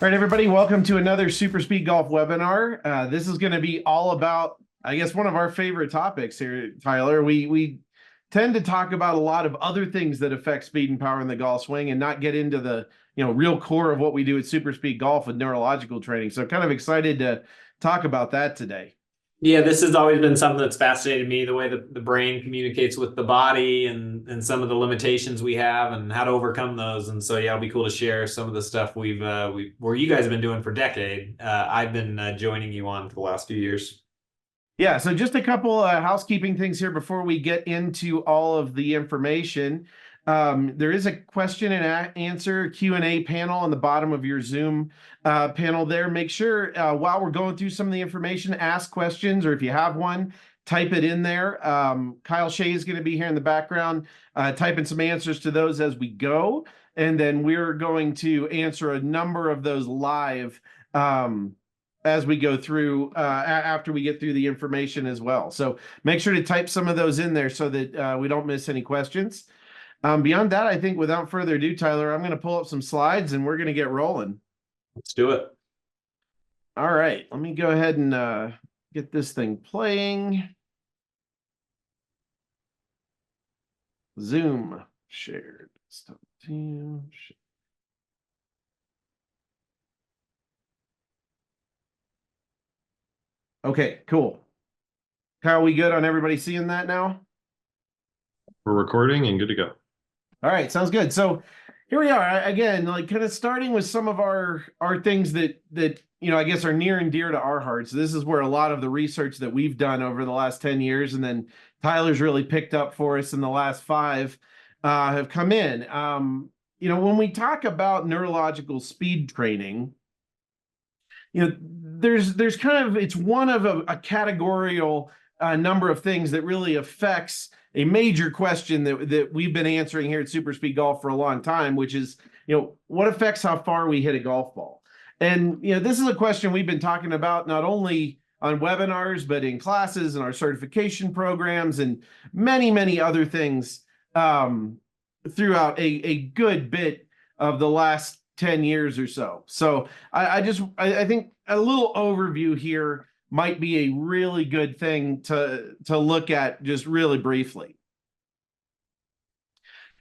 All right, everybody, welcome to another Super Speed Golf webinar. This is going to be all about, I guess, one of our favorite topics here, Tyler. We tend to talk about a lot of other things that affect speed and power in the golf swing and not get into the, real core of what we do at Super Speed Golf with neurological training. So kind of excited to talk about that today. Yeah, this has always been something that's fascinated me, the way the brain communicates with the body and some of the limitations we have and how to overcome those. And so, yeah, it'll be cool to share some of the stuff where you guys have been doing for a decade. I've been joining you on for the last few years. Yeah, so just a couple housekeeping things here before we get into all of the information. There is a question and answer Q&A panel on the bottom of your Zoom panel there. Make sure while we're going through some of the information, ask questions, or if you have one, type it in there. Kyle Shea is going to be here in the background typing some answers to those as we go. And then we're going to answer a number of those live as we go through after we get through the information as well. So make sure to type some of those in there so that we don't miss any questions. Beyond that, I think without further ado, Tyler, I'm going to pull up some slides and we're going to get rolling. Let's do it. All right, let me go ahead and get this thing playing. Zoom shared. Stop team. Okay, cool. Kyle, we good on everybody seeing that now? We're recording and good to go. All right, sounds good. So here we are again, like kind of starting with some of our things that I guess are near and dear to our hearts. This is where a lot of the research that we've done over the last 10 years, and then Tyler's really picked up for us in the last 5, have come in. When we talk about neurological speed training, there's kind of, it's one of a categorical number of things that really affects a major question that we've been answering here at Super Speed Golf for a long time, which is, what affects how far we hit a golf ball? And, this is a question we've been talking about not only on webinars, but in classes and our certification programs and many, many other things throughout a good bit of the last 10 years or so. So I think a little overview here might be a really good thing to look at just really briefly.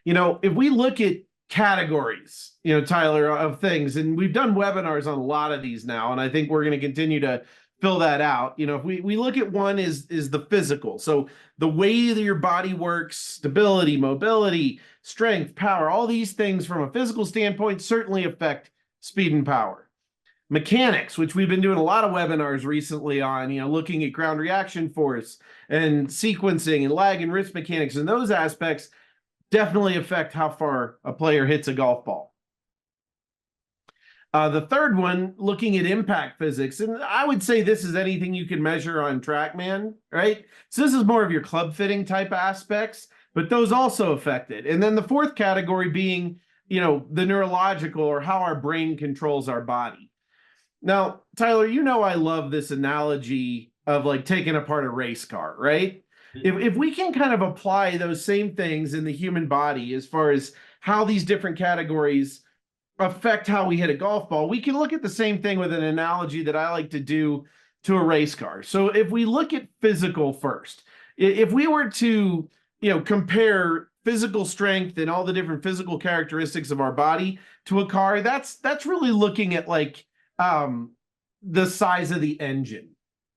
If we look at categories, Tyler, of things, and we've done webinars on a lot of these now, and I think we're going to continue to fill that out. If we look at one is the physical. So the way that your body works, stability, mobility, strength, power, all these things from a physical standpoint certainly affect speed and power. Mechanics, which we've been doing a lot of webinars recently on, looking at ground reaction force and sequencing and lag and wrist mechanics, and those aspects definitely affect how far a player hits a golf ball. The third one, looking at impact physics, and I would say this is anything you can measure on TrackMan, right? So this is more of your club fitting type aspects, but those also affect it. And then the fourth category being, the neurological, or how our brain controls our body. Now, Tyler, I love this analogy of like taking apart a race car, right? If we can kind of apply those same things in the human body as far as how these different categories affect how we hit a golf ball, we can look at the same thing with an analogy that I like to do to a race car. So if we look at physical first, if we were to, compare physical strength and all the different physical characteristics of our body to a car, that's really looking at like the size of the engine.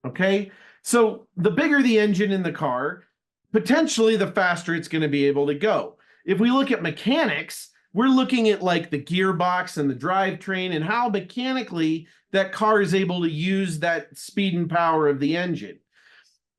Okay, so the bigger the engine in the car, potentially the faster it's going to be able to go. If we look at mechanics, we're looking at like the gearbox and the drivetrain and how mechanically that car is able to use that speed and power of the engine.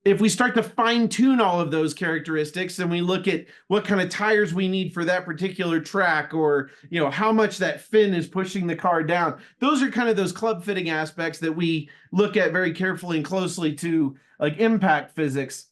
If we start to fine tune all of those characteristics and we look at what kind of tires we need for that particular track, or, how much that fin is pushing the car down, those are kind of those club fitting aspects that we look at very carefully and closely to like impact physics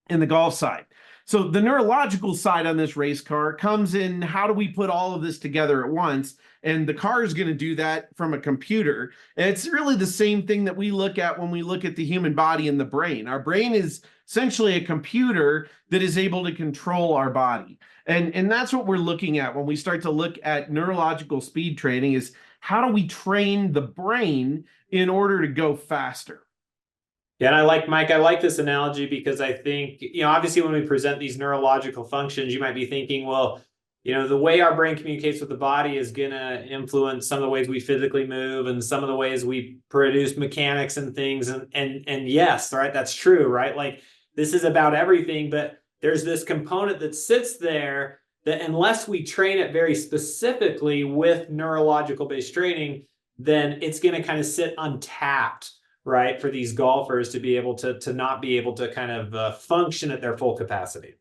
in the golf side. So the neurological side on this race car comes in, how do we put all of this together at once? And the car is going to do that from a computer. And it's really the same thing that we look at when we look at the human body and the brain. Our brain is essentially a computer that is able to control our body. And that's what we're looking at when we start to look at neurological speed training is how do we train the brain in order to go faster? Yeah, and I like Mike, I like this analogy because I think, obviously when we present these neurological functions, you might be thinking, well, the way our brain communicates with the body is going to influence some of the ways we physically move and some of the ways we produce mechanics and things. And yes, right, that's true, right? Like this is about everything, but there's this component that sits there that unless we train it very specifically with neurological based training, then it's going to kind of sit untapped, right, for these golfers to be able to not be able to kind of function at their full capacity.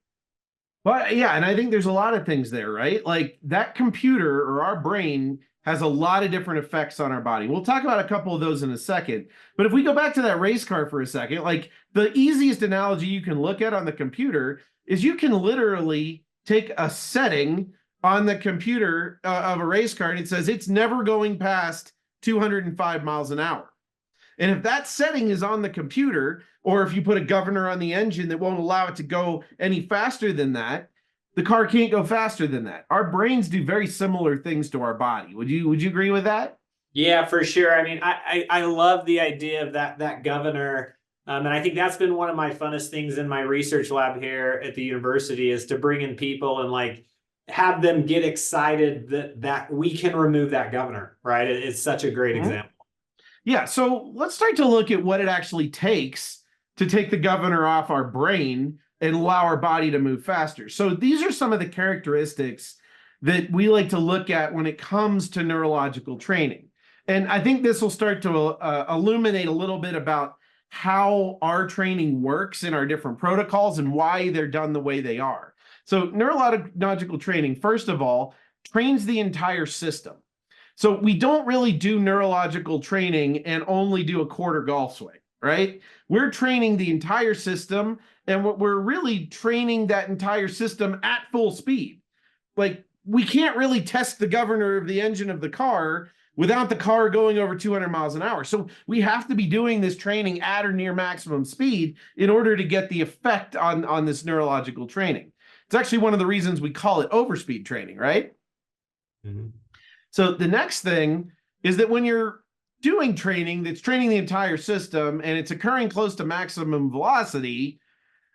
Well, yeah, and I think there's a lot of things there, right? Like that computer or our brain has a lot of different effects on our body. We'll talk about a couple of those in a second. But if we go back to that race car for a second, like the easiest analogy you can look at on the computer is you can literally take a setting on the computer of a race car and it says it's never going past 205 miles an hour. And if that setting is on the computer, or if you put a governor on the engine that won't allow it to go any faster than that, the car can't go faster than that. Our brains do very similar things to our body. Would you agree with that? Yeah, for sure. I mean, I love the idea of that governor. And I think that's been one of my funnest things in my research lab here at the university is to bring in people and like have them get excited that we can remove that governor, right? It's such a great example. Yeah, so let's start to look at what it actually takes to take the governor off our brain and allow our body to move faster. So these are some of the characteristics that we like to look at when it comes to neurological training. And I think this will start to illuminate a little bit about how our training works in our different protocols and why they're done the way they are. So neurological training, first of all, trains the entire system. So we don't really do neurological training and only do a quarter golf swing, right? We're training the entire system, and we're really training that entire system at full speed. Like we can't really test the governor of the engine of the car without the car going over 200 miles an hour. So we have to be doing this training at or near maximum speed in order to get the effect on this neurological training. It's actually one of the reasons we call it overspeed training, right? Mm-hmm. So the next thing is that when you're doing training that's training the entire system and it's occurring close to maximum velocity,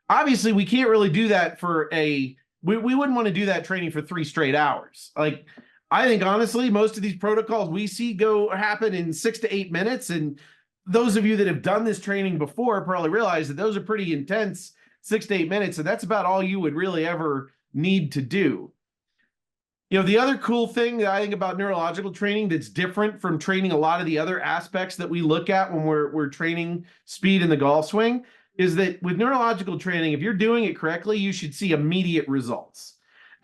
obviously we can't really do that for we wouldn't want to do that training for 3 straight hours. Like I think honestly, most of these protocols we see happen in 6 to 8 minutes. And those of you that have done this training before probably realize that those are pretty intense 6 to 8 minutes. And that's about all you would really ever need to do. The other cool thing that I think about neurological training that's different from training a lot of the other aspects that we look at when we're training speed in the golf swing is that with neurological training, if you're doing it correctly, you should see immediate results.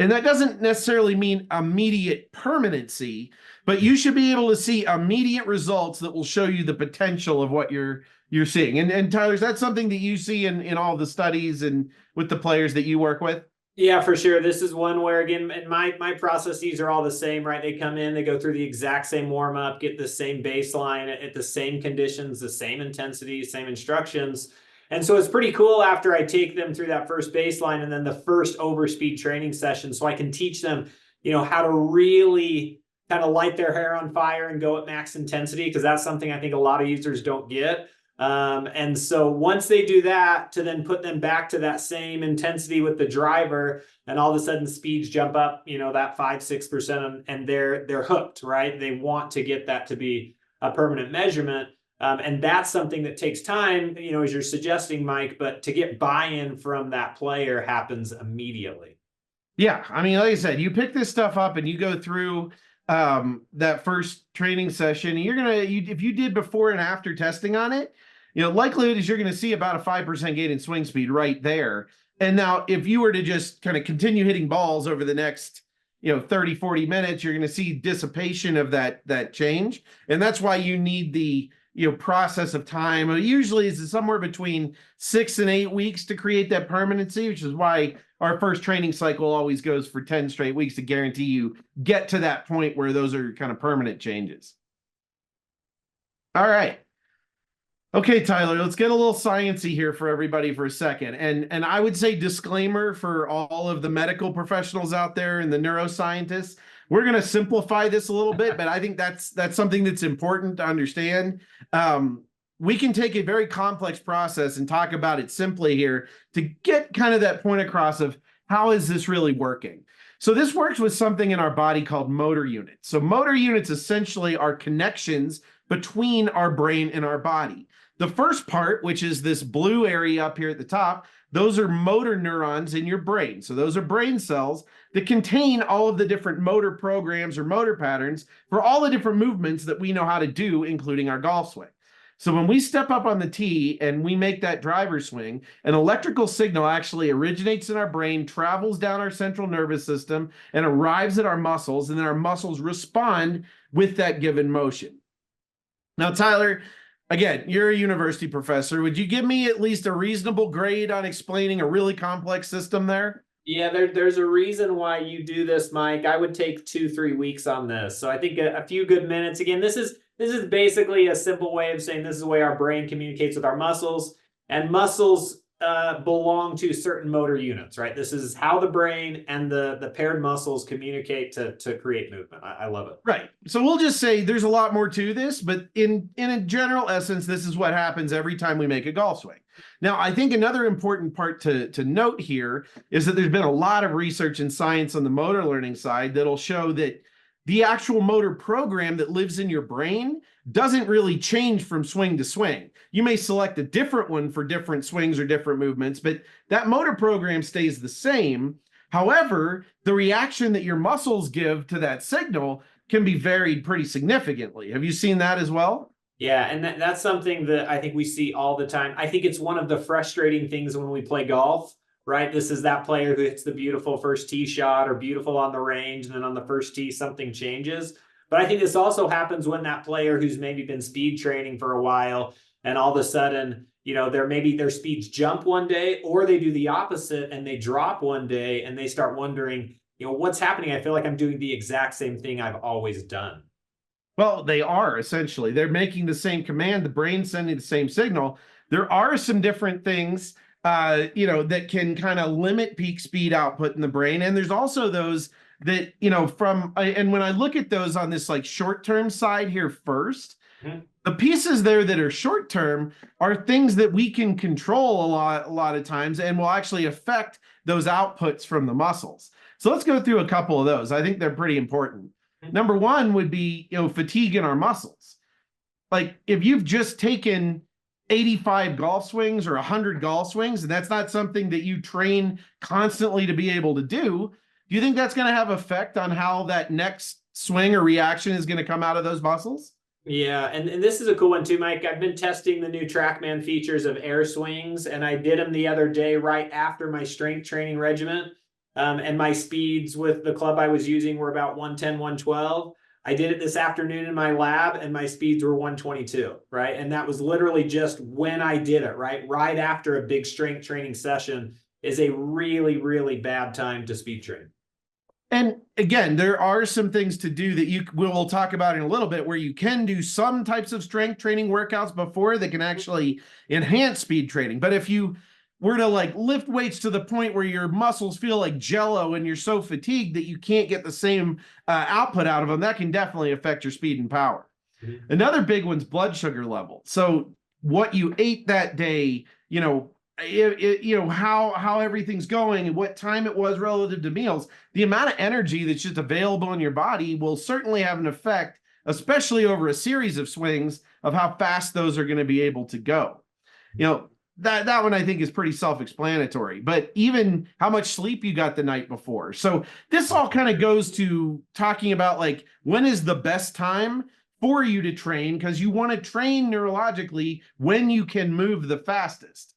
And that doesn't necessarily mean immediate permanency, but you should be able to see immediate results that will show you the potential of what you're seeing. And Tyler, is that something that you see in all the studies and with the players that you work with? Yeah, for sure. This is one where, again, and my processes are all the same, right? They come in, they go through the exact same warm up, get the same baseline at the same conditions, the same intensity, same instructions. And so it's pretty cool after I take them through that first baseline and then the first overspeed training session. So I can teach them, how to really kind of light their hair on fire and go at max intensity, because that's something I think a lot of users don't get. And so once they do that, to then put them back to that same intensity with the driver, and all of a sudden speeds jump up, that 5-6%, and they're hooked, right? They want to get that to be a permanent measurement. And that's something that takes time, as you're suggesting, Mike, but to get buy-in from that player happens immediately. Yeah. I mean, like I said, you pick this stuff up and you go through that first training session, and if you did before and after testing on it, likelihood is you're going to see about a 5% gain in swing speed right there. And now if you were to just kind of continue hitting balls over the next, 30, 40 minutes, you're going to see dissipation of that change. And that's why you need the, process of time. Usually it's somewhere between 6 and 8 weeks to create that permanency, which is why our first training cycle always goes for 10 straight weeks to guarantee you get to that point where those are kind of permanent changes. All right. Okay, Tyler, let's get a little sciencey here for everybody for a second. And I would say disclaimer for all of the medical professionals out there and the neuroscientists. We're going to simplify this a little bit, but I think that's something that's important to understand. We can take a very complex process and talk about it simply here to get kind of that point across of how is this really working. So this works with something in our body called motor units. So motor units essentially are connections between our brain and our body. The first part, which is this blue area up here at the top, those are motor neurons in your brain. So those are brain cells that contain all of the different motor programs or motor patterns for all the different movements that we know how to do, including our golf swing. So when we step up on the tee and we make that driver swing, an electrical signal actually originates in our brain, travels down our central nervous system, and arrives at our muscles, and then our muscles respond with that given motion. Now, Tyler, again, you're a university professor. Would you give me at least a reasonable grade on explaining a really complex system there? Yeah, there's a reason why you do this, Mike. I would take 2-3 weeks on this. So I think a few good minutes. Again, this is basically a simple way of saying this is the way our brain communicates with our muscles, and muscles belong to certain motor units, right? This is how the brain and the paired muscles communicate to create movement. I love it. Right. So we'll just say there's a lot more to this, but in a general essence, this is what happens every time we make a golf swing. Now, I think another important part to note here is that there's been a lot of research and science on the motor learning side that'll show that the actual motor program that lives in your brain doesn't really change from swing to swing. You may select a different one for different swings or different movements, but that motor program stays the same. However, the reaction that your muscles give to that signal can be varied pretty significantly. Have you seen that as well? Yeah, and that's something that I think we see all the time. I think it's one of the frustrating things when we play golf, right? This is that player who hits the beautiful first tee shot or beautiful on the range, and then on the first tee, something changes. But I think this also happens when that player who's maybe been speed training for a while, and all of a sudden, you know, their speeds jump one day, or they do the opposite and they drop one day, and they start wondering, you know, what's happening? I feel like I'm doing the exact same thing I've always done. Well, they are essentially. They're making the same command, the brain's sending the same signal. There are some different things, that can kind of limit peak speed output in the brain. And there's also those that, and when I look at those on this like short-term side here first, the pieces there that are short-term are things that we can control a lot of times and will actually affect those outputs from the muscles. So let's go through a couple of those. I think they're pretty important. Number one would be, fatigue in our muscles. Like if you've just taken 85 golf swings or 100 golf swings, and that's not something that you train constantly to be able to do you think that's going to have effect on how that next swing or reaction is going to come out of those muscles? Yeah, and this is a cool one too, Mike. I've been testing the new TrackMan features of air swings, and I did them the other day right after my strength training regimen. And my speeds with the club I was using were about 110, 112. I did it this afternoon in my lab, and my speeds were 122, right? And that was literally just when I did it, right? Right after a big strength training session is a really, really bad time to speed train. And again, there are some things to do that we'll talk about in a little bit where you can do some types of strength training workouts before that can actually enhance speed training. But if you were to like lift weights to the point where your muscles feel like jello and you're so fatigued that you can't get the same output out of them, that can definitely affect your speed and power. Mm-hmm. Another big one's blood sugar level. So what you ate that day, how everything's going and what time it was relative to meals, the amount of energy that's just available in your body will certainly have an effect, especially over a series of swings, of how fast those are going to be able to go. That one I think is pretty self-explanatory, but even how much sleep you got the night before. So this all kind of goes to talking about like when is the best time for you to train, because you want to train neurologically when you can move the fastest.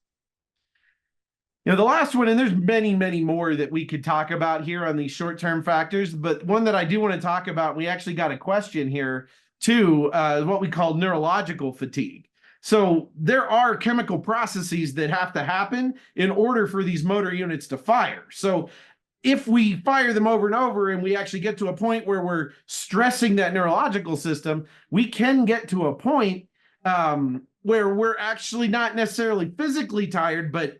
The last one, and there's many, many more that we could talk about here on these short-term factors, but one that I do want to talk about, we actually got a question here too, what we call neurological fatigue. So there are chemical processes that have to happen in order for these motor units to fire. So if we fire them over and over and we actually get to a point where we're stressing that neurological system, we can get to a point where we're actually not necessarily physically tired, but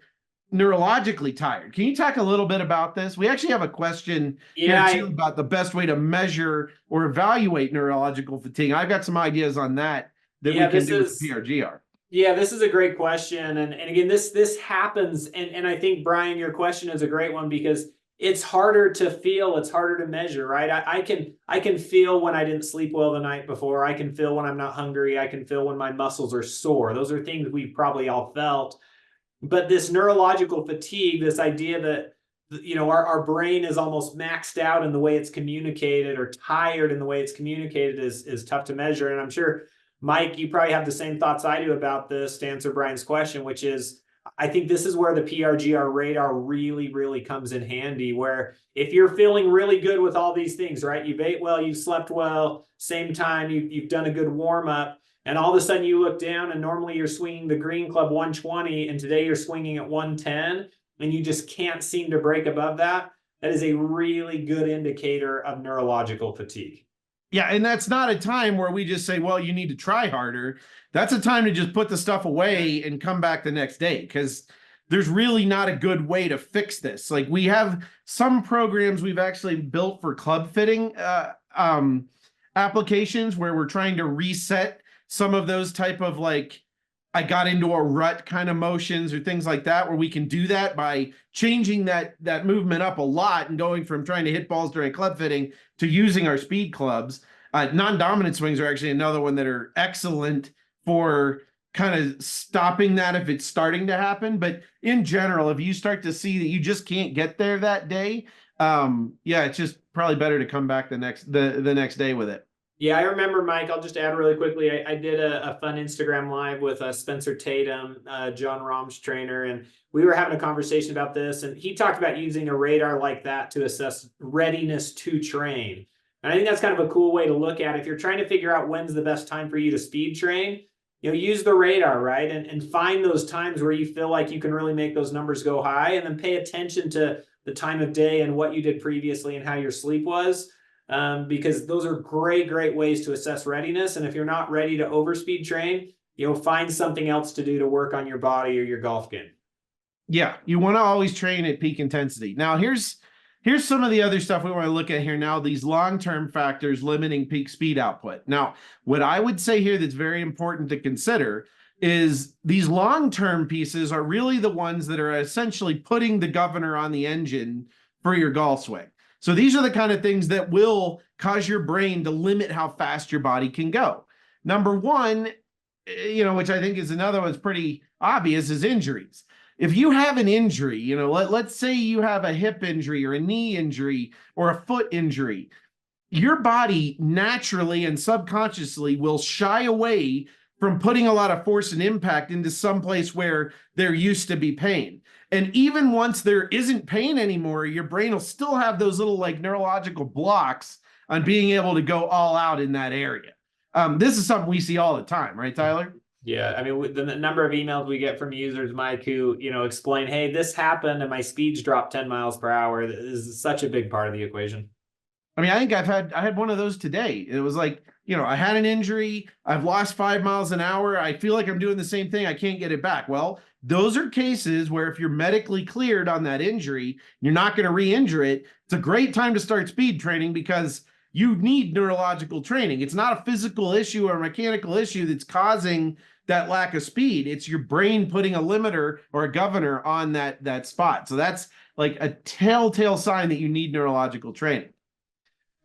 neurologically tired. Can you talk a little bit about this? We actually have a question Yeah, here too about the best way to measure or evaluate neurological fatigue. I've got some ideas on that we can do with the PRGR. Yeah, this is a great question. And again, this happens. And I think, Brian, your question is a great one because it's harder to feel, it's harder to measure, right? I can feel when I didn't sleep well the night before. I can feel when I'm not hungry. I can feel when my muscles are sore. Those are things we've probably all felt. But this neurological fatigue, this idea that our brain is almost maxed out in the way it's communicated or tired in the way it's communicated is tough to measure. And I'm sure, Mike, you probably have the same thoughts I do about this to answer Brian's question, which is, I think this is where the PRGR radar really, really comes in handy, where if you're feeling really good with all these things, right? You've ate well, you've slept well, same time, you've done a good warm up, and all of a sudden you look down and normally you're swinging the green club 120 and today you're swinging at 110 and you just can't seem to break above that. That is a really good indicator of neurological fatigue. Yeah, and that's not a time where we just say, well, you need to try harder. That's a time to just put the stuff away and come back the next day, because there's really not a good way to fix this. Like, we have some programs we've actually built for club fitting applications where we're trying to reset some of those type of, like, I got into a rut kind of motions or things like that, where we can do that by changing that movement up a lot and going from trying to hit balls during club fitting to using our speed clubs. Non-dominant swings are actually another one that are excellent for kind of stopping that if it's starting to happen. But in general, if you start to see that you just can't get there that day, yeah, it's just probably better to come back the next day with it. Yeah, I remember, Mike, I'll just add really quickly. I did a fun Instagram live with Spencer Tatum, John Rahm's trainer, and we were having a conversation about this. And he talked about using a radar like that to assess readiness to train. And I think that's kind of a cool way to look at it. If you're trying to figure out when's the best time for you to speed train, use the radar, right? And find those times where you feel like you can really make those numbers go high, and then pay attention to the time of day and what you did previously and how your sleep was. Because those are great ways to assess readiness. And if you're not ready to overspeed train, find something else to do to work on your body or your golf game. Yeah, you want to always train at peak intensity. Now, here's some of the other stuff we want to look at here now, these long-term factors limiting peak speed output. Now, what I would say here that's very important to consider is these long-term pieces are really the ones that are essentially putting the governor on the engine for your golf swing. So these are the kind of things that will cause your brain to limit how fast your body can go. Number one, which I think is another one that's pretty obvious, is injuries. If you have an injury, let's say you have a hip injury or a knee injury or a foot injury, your body naturally and subconsciously will shy away from putting a lot of force and impact into some place where there used to be pain. And even once there isn't pain anymore, your brain will still have those little, like, neurological blocks on being able to go all out in that area. This is something we see all the time, right, Tyler? Yeah, I mean, the number of emails we get from users, Mike, who explain, hey, this happened and my speeds dropped 10 miles per hour. This is such a big part of the equation. I mean, I think I had one of those today. It was like, I had an injury, I've lost 5 miles an hour, I feel like I'm doing the same thing, I can't get it back. Well, those are cases where if you're medically cleared on that injury, you're not going to re-injure it. It's a great time to start speed training because you need neurological training. It's not a physical issue or a mechanical issue that's causing that lack of speed. It's your brain putting a limiter or a governor on that spot. So that's like a telltale sign that you need neurological training.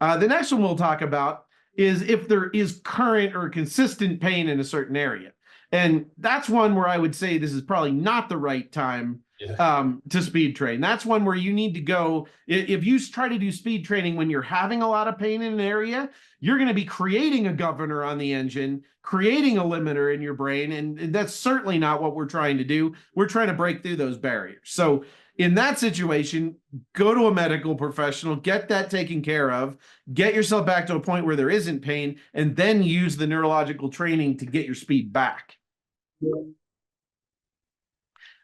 The next one we'll talk about is if there is current or consistent pain in a certain area. And that's one where I would say this is probably not the right time to speed train. That's one where you need to go. If you try to do speed training when you're having a lot of pain in an area, you're going to be creating a governor on the engine, creating a limiter in your brain. And that's certainly not what we're trying to do. We're trying to break through those barriers. So in that situation, go to a medical professional, get that taken care of, get yourself back to a point where there isn't pain, and then use the neurological training to get your speed back.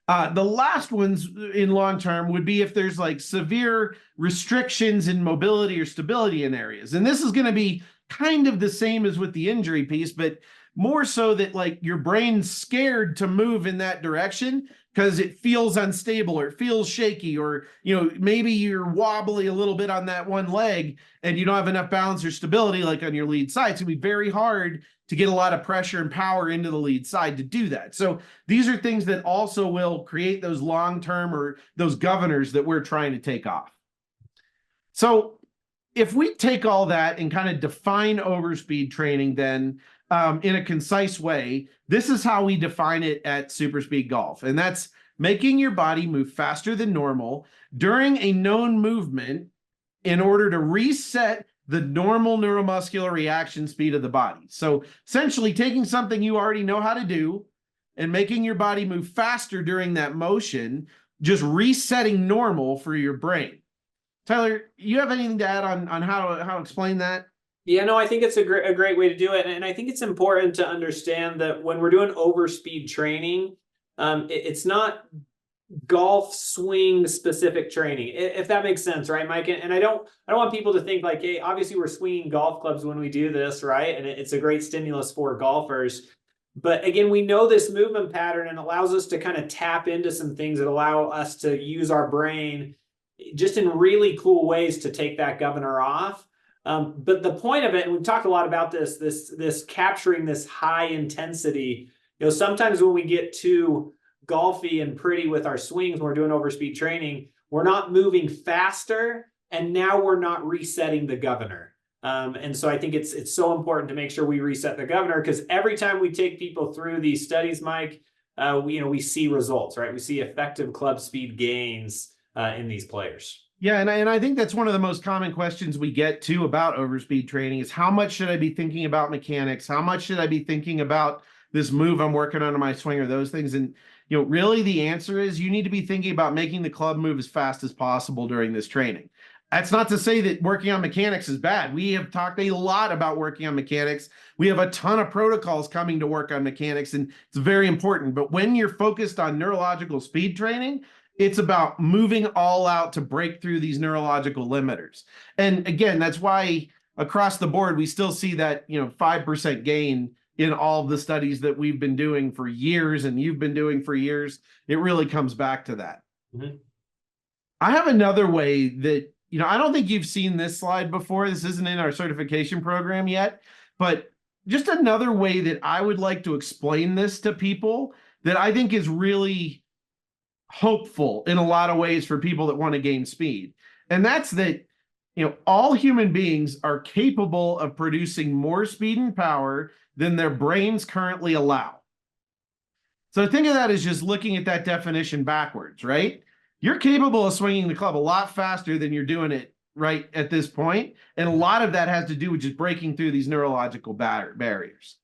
The last ones in long term would be if there's like severe restrictions in mobility or stability in areas. And this is going to be kind of the same as with the injury piece, but more so that like your brain's scared to move in that direction because it feels unstable or it feels shaky, or maybe you're wobbly a little bit on that one leg and you don't have enough balance or stability like on your lead side. It's gonna be very hard to get a lot of pressure and power into the lead side to do that. So these are things that also will create those long-term or those governors that we're trying to take off. So if we take all that and kind of define overspeed training, then in a concise way, this is how we define it at SuperSpeed Golf. And that's making your body move faster than normal during a known movement in order to reset the normal neuromuscular reaction speed of the body. So essentially taking something you already know how to do and making your body move faster during that motion, just resetting normal for your brain. Tyler, you have anything to add on how to explain that? Yeah, no, I think it's a great way to do it. And I think it's important to understand that when we're doing overspeed training, it's not golf swing specific training, if that makes sense, right, Mike? And I don't want people to think like, hey, obviously we're swinging golf clubs when we do this, right? And it's a great stimulus for golfers. But again, we know this movement pattern and allows us to kind of tap into some things that allow us to use our brain just in really cool ways to take that governor off. But the point of it, and we've talked a lot about this capturing this high intensity, sometimes when we get too golfy and pretty with our swings, when we're doing overspeed training, we're not moving faster, and now we're not resetting the governor. And so I think it's so important to make sure we reset the governor, because every time we take people through these studies, Mike, we see results, right? We see effective club speed gains in these players. Yeah, and I think that's one of the most common questions we get too about overspeed training is how much should I be thinking about mechanics? How much should I be thinking about this move I'm working on in my swing or those things? And really the answer is you need to be thinking about making the club move as fast as possible during this training. That's not to say that working on mechanics is bad. We have talked a lot about working on mechanics. We have a ton of protocols coming to work on mechanics, and it's very important. But when you're focused on neurological speed training, it's about moving all out to break through these neurological limiters. And again, that's why across the board, we still see that 5% gain in all of the studies that we've been doing for years and you've been doing for years. It really comes back to that. Mm-hmm. I have another way that, I don't think you've seen this slide before. This isn't in our certification program yet, but just another way that I would like to explain this to people that I think is really hopeful in a lot of ways for people that want to gain speed. And that's that, all human beings are capable of producing more speed and power than their brains currently allow. So think of that as just looking at that definition backwards, right? You're capable of swinging the club a lot faster than you're doing it right at this point. And a lot of that has to do with just breaking through these neurological barriers.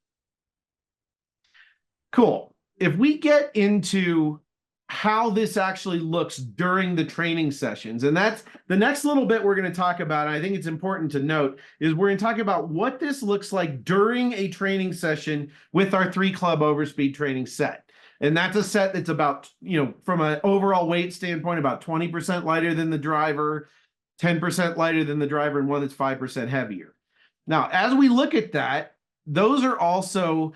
Cool. If we get into how this actually looks during the training sessions, and that's the next little bit we're going to talk about, and I think it's important to note, is we're going to talk about what this looks like during a training session with our 3-club overspeed training set. And that's a set that's about, from an overall weight standpoint, about 20% lighter than the driver, 10% lighter than the driver, and one that's 5% heavier. Now, as we look at that, those are also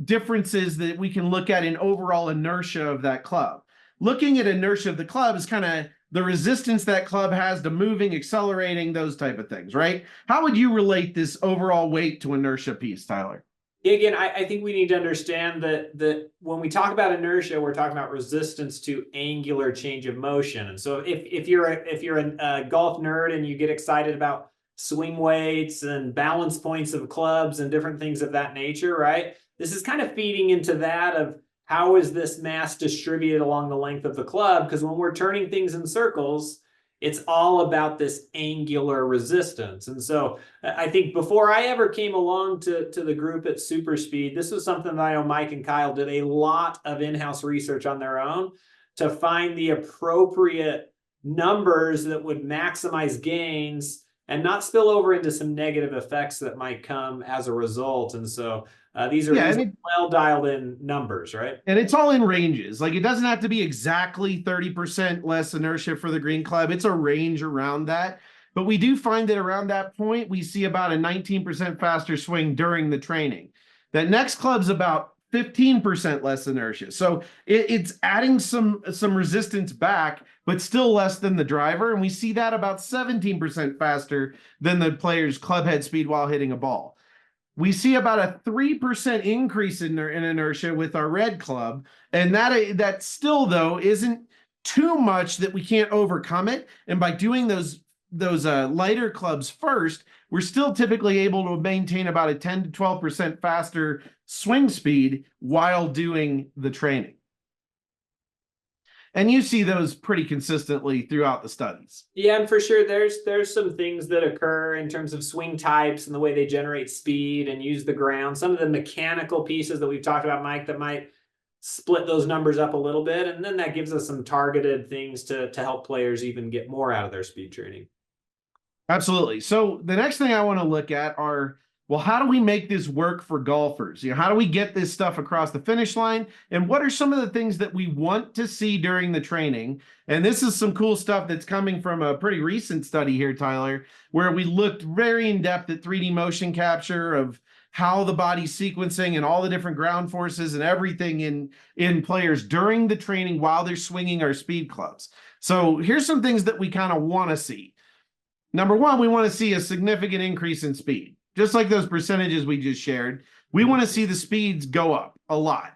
differences that we can look at in overall inertia of that club. Looking at inertia of the club is kind of the resistance that club has to moving, accelerating, those type of things, right? How would you relate this overall weight to inertia piece, Tyler? Again, I think we need to understand that when we talk about inertia, we're talking about resistance to angular change of motion. And so if you're a golf nerd and you get excited about swing weights and balance points of clubs and different things of that nature, right? This is kind of feeding into that of how is this mass distributed along the length of the club? Because when we're turning things in circles, it's all about this angular resistance. And so I think before I ever came along to the group at SuperSpeed, this was something that I know Mike and Kyle did a lot of in-house research on their own to find the appropriate numbers that would maximize gains and not spill over into some negative effects that might come as a result. And so these are well dialed in numbers, right? And it's all in ranges. Like it doesn't have to be exactly 30% less inertia for the green club. It's a range around that. But we do find that around that point, we see about a 19% faster swing during the training. That next club's about 15% less inertia. So it's adding some resistance back, but still less than the driver. And we see that about 17% faster than the player's club head speed while hitting a ball. We see about a 3% increase in inertia with our red club. And that still, though, isn't too much that we can't overcome it. And by doing those lighter clubs first, we're still typically able to maintain about a 10 to 12% faster swing speed while doing the training. And you see those pretty consistently throughout the studies. Yeah, and for sure, there's some things that occur in terms of swing types and the way they generate speed and use the ground. Some of the mechanical pieces that we've talked about, Mike, that might split those numbers up a little bit. And then that gives us some targeted things to help players even get more out of their speed training. Absolutely. So the next thing I want to look at are, well, how do we make this work for golfers? How do we get this stuff across the finish line? And what are some of the things that we want to see during the training? And this is some cool stuff that's coming from a pretty recent study here, Tyler, where we looked very in depth at 3D motion capture of how the body's sequencing and all the different ground forces and everything in players during the training while they're swinging our speed clubs. So here's some things that we kind of want to see. Number one, we want to see a significant increase in speed. Just like those percentages we just shared, we want to see the speeds go up a lot.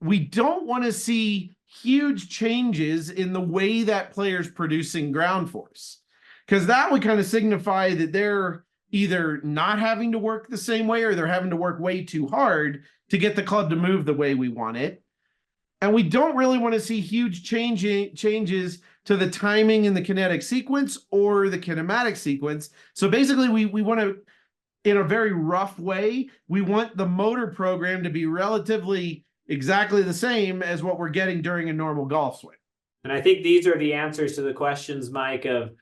We don't want to see huge changes in the way that player's producing ground force, because that would kind of signify that they're either not having to work the same way or they're having to work way too hard to get the club to move the way we want it. And we don't really want to see huge changes to the timing in the kinetic sequence or the kinematic sequence. So basically, we want to, in a very rough way, we want the motor program to be relatively exactly the same as what we're getting during a normal golf swing. And I think these are the answers to the questions, Mike, of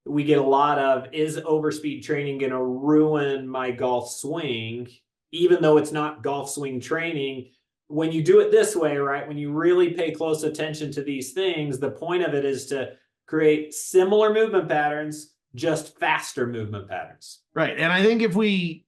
we get a lot of, is overspeed training going to ruin my golf swing, even though it's not golf swing training? When you do it this way, right, when you really pay close attention to these things, the point of it is to create similar movement patterns, just faster movement patterns. Right. And I think if we,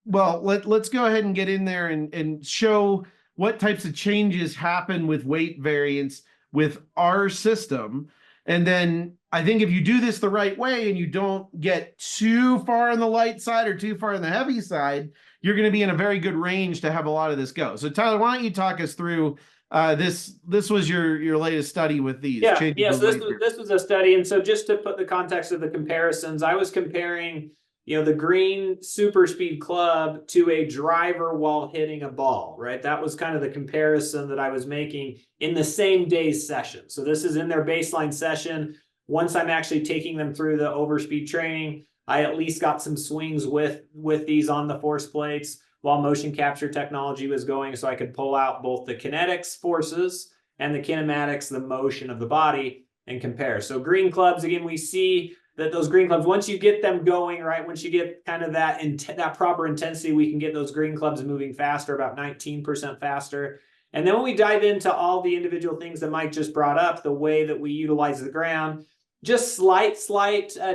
well, let's go ahead and get in there and show what types of changes happen with weight variance with our system. And then I think if you do this the right way and you don't get too far on the light side or too far on the heavy side, you're going to be in a very good range to have a lot of this go. So Tyler, why don't you talk us through this was your latest study with these. So this was a study. And so just to put the context of the comparisons, I was comparing, the green SuperSpeed club to a driver while hitting a ball, right? That was kind of the comparison that I was making in the same day's session. So this is in their baseline session. Once I'm actually taking them through the overspeed training, I at least got some swings with these on the force plates while motion capture technology was going, so I could pull out both the kinetics forces and the kinematics, the motion of the body, and compare. So green clubs, again, we see that those green clubs, once you get them going, right, once you get kind of that proper intensity, we can get those green clubs moving faster, about 19% faster. And then when we dive into all the individual things that Mike just brought up, the way that we utilize the ground, just slight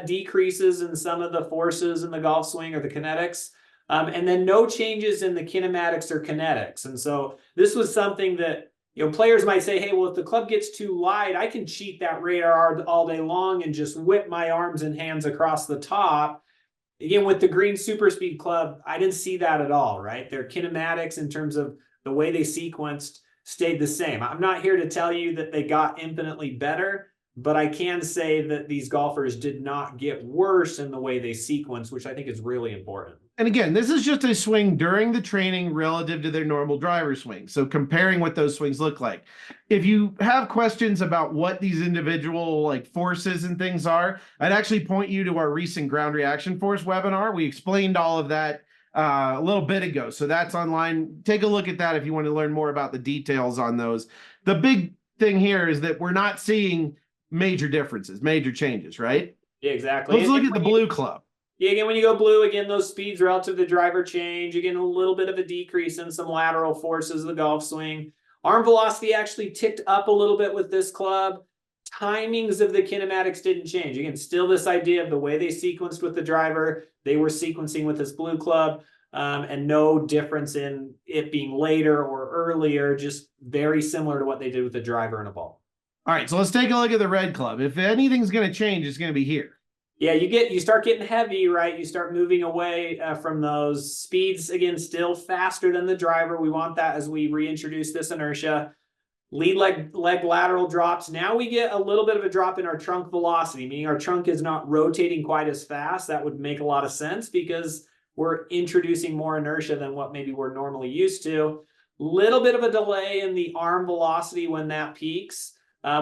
decreases in some of the forces in the golf swing or the kinetics, and then no changes in the kinematics or kinetics. And so this was something that, players might say, hey, well, if the club gets too light, I can cheat that radar all day long and just whip my arms and hands across the top. Again, with the green SuperSpeed club, I didn't see that at all, right? Their kinematics in terms of the way they sequenced stayed the same. I'm not here to tell you that they got infinitely better, but I can say that these golfers did not get worse in the way they sequence, which I think is really important. And again, this is just a swing during the training relative to their normal driver swing. So comparing what those swings look like. If you have questions about what these individual forces and things are, I'd actually point you to our recent ground reaction force webinar. We explained all of that a little bit ago. So that's online. Take a look at that if you want to learn more about the details on those. The big thing here is that we're not seeing major differences, major changes, right? Yeah, exactly. Let's look at the blue club. Yeah, again, when you go blue, again, those speeds relative to the driver change. Again, a little bit of a decrease in some lateral forces of the golf swing. Arm velocity actually ticked up a little bit with this club. Timings of the kinematics didn't change. Again, still this idea of the way they sequenced with the driver, they were sequencing with this blue club. and no difference in it being later or earlier, just very similar to what they did with the driver and a ball. All right, so let's take a look at the red club. If anything's going to change, it's going to be here. Yeah, you start getting heavy, right? You start moving away from those speeds. Again, still faster than the driver. We want that as we reintroduce this inertia. Lead leg lateral drops. Now we get a little bit of a drop in our trunk velocity, meaning our trunk is not rotating quite as fast. That would make a lot of sense because we're introducing more inertia than what maybe we're normally used to. Little bit of a delay in the arm velocity when that peaks,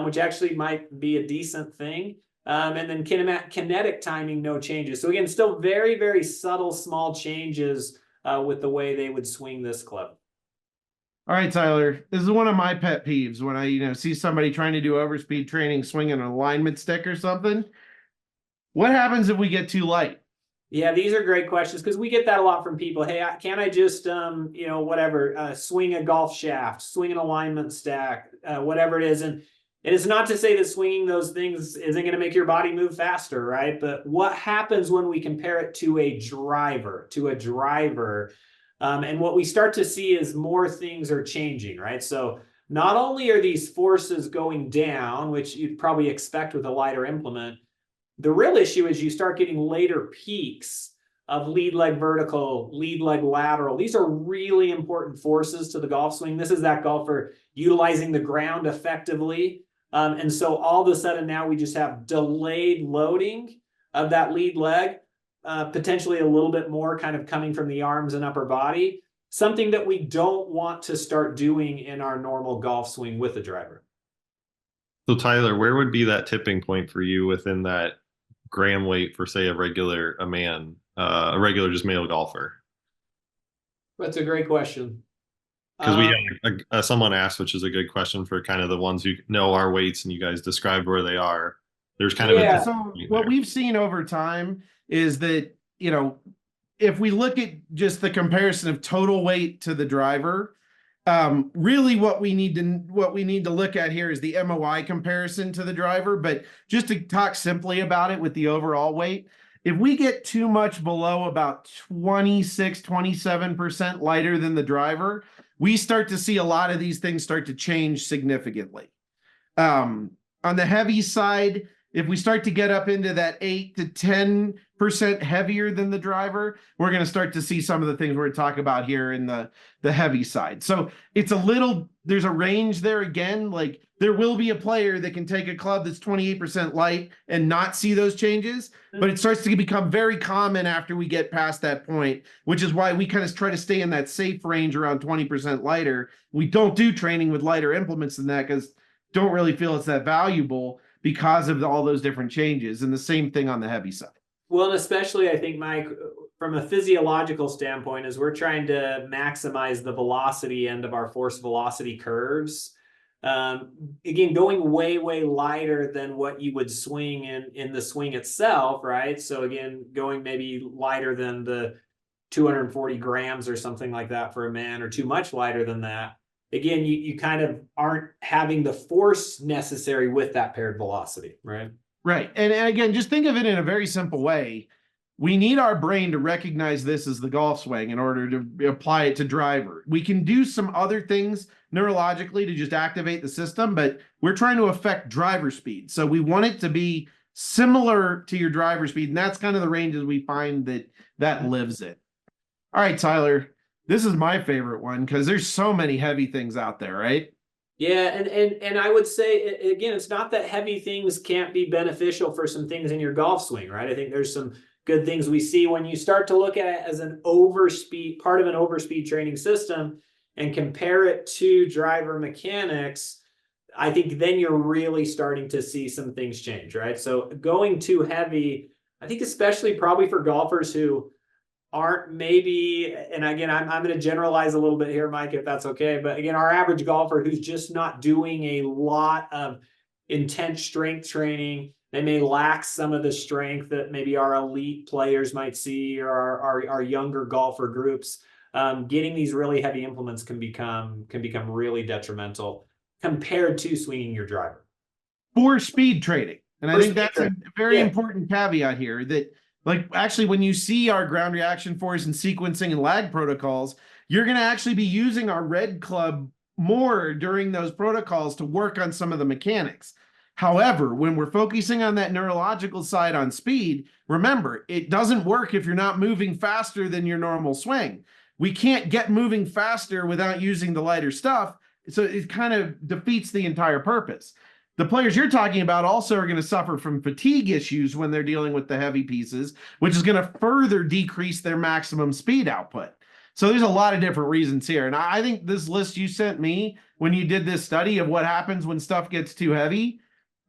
which actually might be a decent thing. And then kinetic timing, no changes. So again, still very, very subtle, small changes with the way they would swing this club. All right, Tyler, this is one of my pet peeves when I see somebody trying to do overspeed training swinging an alignment stick or something. What happens if we get too light? Yeah, these are great questions because we get that a lot from people. Hey, can't I just, swing a golf shaft, swing an alignment stack, whatever it is. And it's not to say that swinging those things isn't going to make your body move faster, right? But what happens when we compare it to a driver, and what we start to see is more things are changing, right? So not only are these forces going down, which you'd probably expect with a lighter implement, the real issue is you start getting later peaks of lead leg vertical, lead leg lateral. These are really important forces to the golf swing. This is that golfer utilizing the ground effectively. And so all of a sudden now we just have delayed loading of that lead leg, potentially a little bit more kind of coming from the arms and upper body, something that we don't want to start doing in our normal golf swing with a driver. So Tyler, where would be that tipping point for you within that gram weight for, say, a regular just male golfer? That's a great question. Because we had someone asked, which is a good question for kind of the ones who know our weights, and you guys described where they are. There's kind of a so what we've seen over time is that, if we look at just the comparison of total weight to the driver, really what we need to look at here is the MOI comparison to the driver. But just to talk simply about it with the overall weight, if we get too much below about 26, 27% lighter than the driver, we start to see a lot of these things start to change significantly. On the heavy side, if we start to get up into that 8 to 10% heavier than the driver, we're going to start to see some of the things we're talking about here in the heavy side. So there's a range there again. Like there will be a player that can take a club that's 28% light and not see those changes, but it starts to become very common after we get past that point, which is why we kind of try to stay in that safe range around 20% lighter. We don't do training with lighter implements than that because don't really feel it's that valuable because of all those different changes. And the same thing on the heavy side. Well, and especially I think, Mike, from a physiological standpoint, is we're trying to maximize the velocity end of our force velocity curves. Again, going way, way lighter than what you would swing in the swing itself, right? So again, going maybe lighter than the 240 grams or something like that for a man, or too much lighter than that. Again, you kind of aren't having the force necessary with that paired velocity, right? Right. And again, just think of it in a very simple way. We need our brain to recognize this as the golf swing in order to apply it to driver. We can do some other things neurologically to just activate the system, but we're trying to affect driver speed. So we want it to be similar to your driver speed. And that's kind of the ranges we find that lives in. All right, Tyler, this is my favorite one because there's so many heavy things out there, right? Yeah, and I would say, again, it's not that heavy things can't be beneficial for some things in your golf swing, right? I think there's some good things we see when you start to look at it as an overspeed, part of an overspeed training system, and compare it to driver mechanics. I think then you're really starting to see some things change, right? So going too heavy, I think especially probably for golfers who aren't maybe, and again, I'm going to generalize a little bit here, Mike, if that's okay. But again, our average golfer who's just not doing a lot of intense strength training, they may lack some of the strength that maybe our elite players might see, or our younger golfer groups. Getting these really heavy implements can become really detrimental compared to swinging your driver. For speed training. And I think that's a very important caveat here, that Like actually, when you see our ground reaction force and sequencing and lag protocols, you're going to actually be using our red club more during those protocols to work on some of the mechanics. However, when we're focusing on that neurological side on speed, remember, it doesn't work if you're not moving faster than your normal swing. We can't get moving faster without using the lighter stuff. So it kind of defeats the entire purpose. The players you're talking about also are going to suffer from fatigue issues when they're dealing with the heavy pieces, which is going to further decrease their maximum speed output. So there's a lot of different reasons here. And I think this list you sent me when you did this study of what happens when stuff gets too heavy,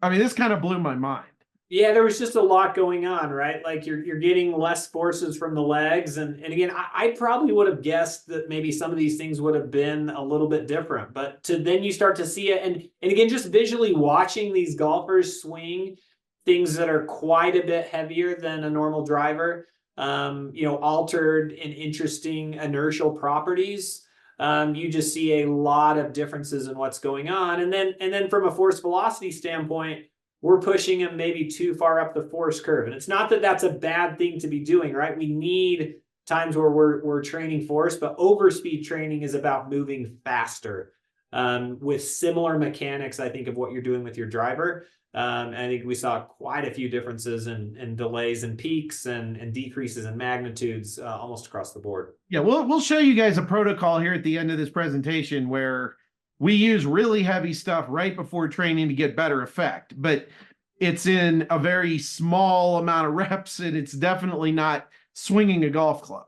I mean, this kind of blew my mind. Yeah, there was just a lot going on, right? Like you're getting less forces from the legs. And again, I probably would have guessed that maybe some of these things would have been a little bit different. But then you start to see it. And again, just visually watching these golfers swing things that are quite a bit heavier than a normal driver, altered and interesting inertial properties. You just see a lot of differences in what's going on. And then from a force velocity standpoint, we're pushing them maybe too far up the force curve. And it's not that that's a bad thing to be doing, right? We need times where we're training force, but overspeed training is about moving faster with similar mechanics, I think, of what you're doing with your driver. I think we saw quite a few differences in delays and peaks and decreases in magnitudes almost across the board. Yeah, we'll show you guys a protocol here at the end of this presentation where we use really heavy stuff right before training to get better effect, but it's in a very small amount of reps, and it's definitely not swinging a golf club.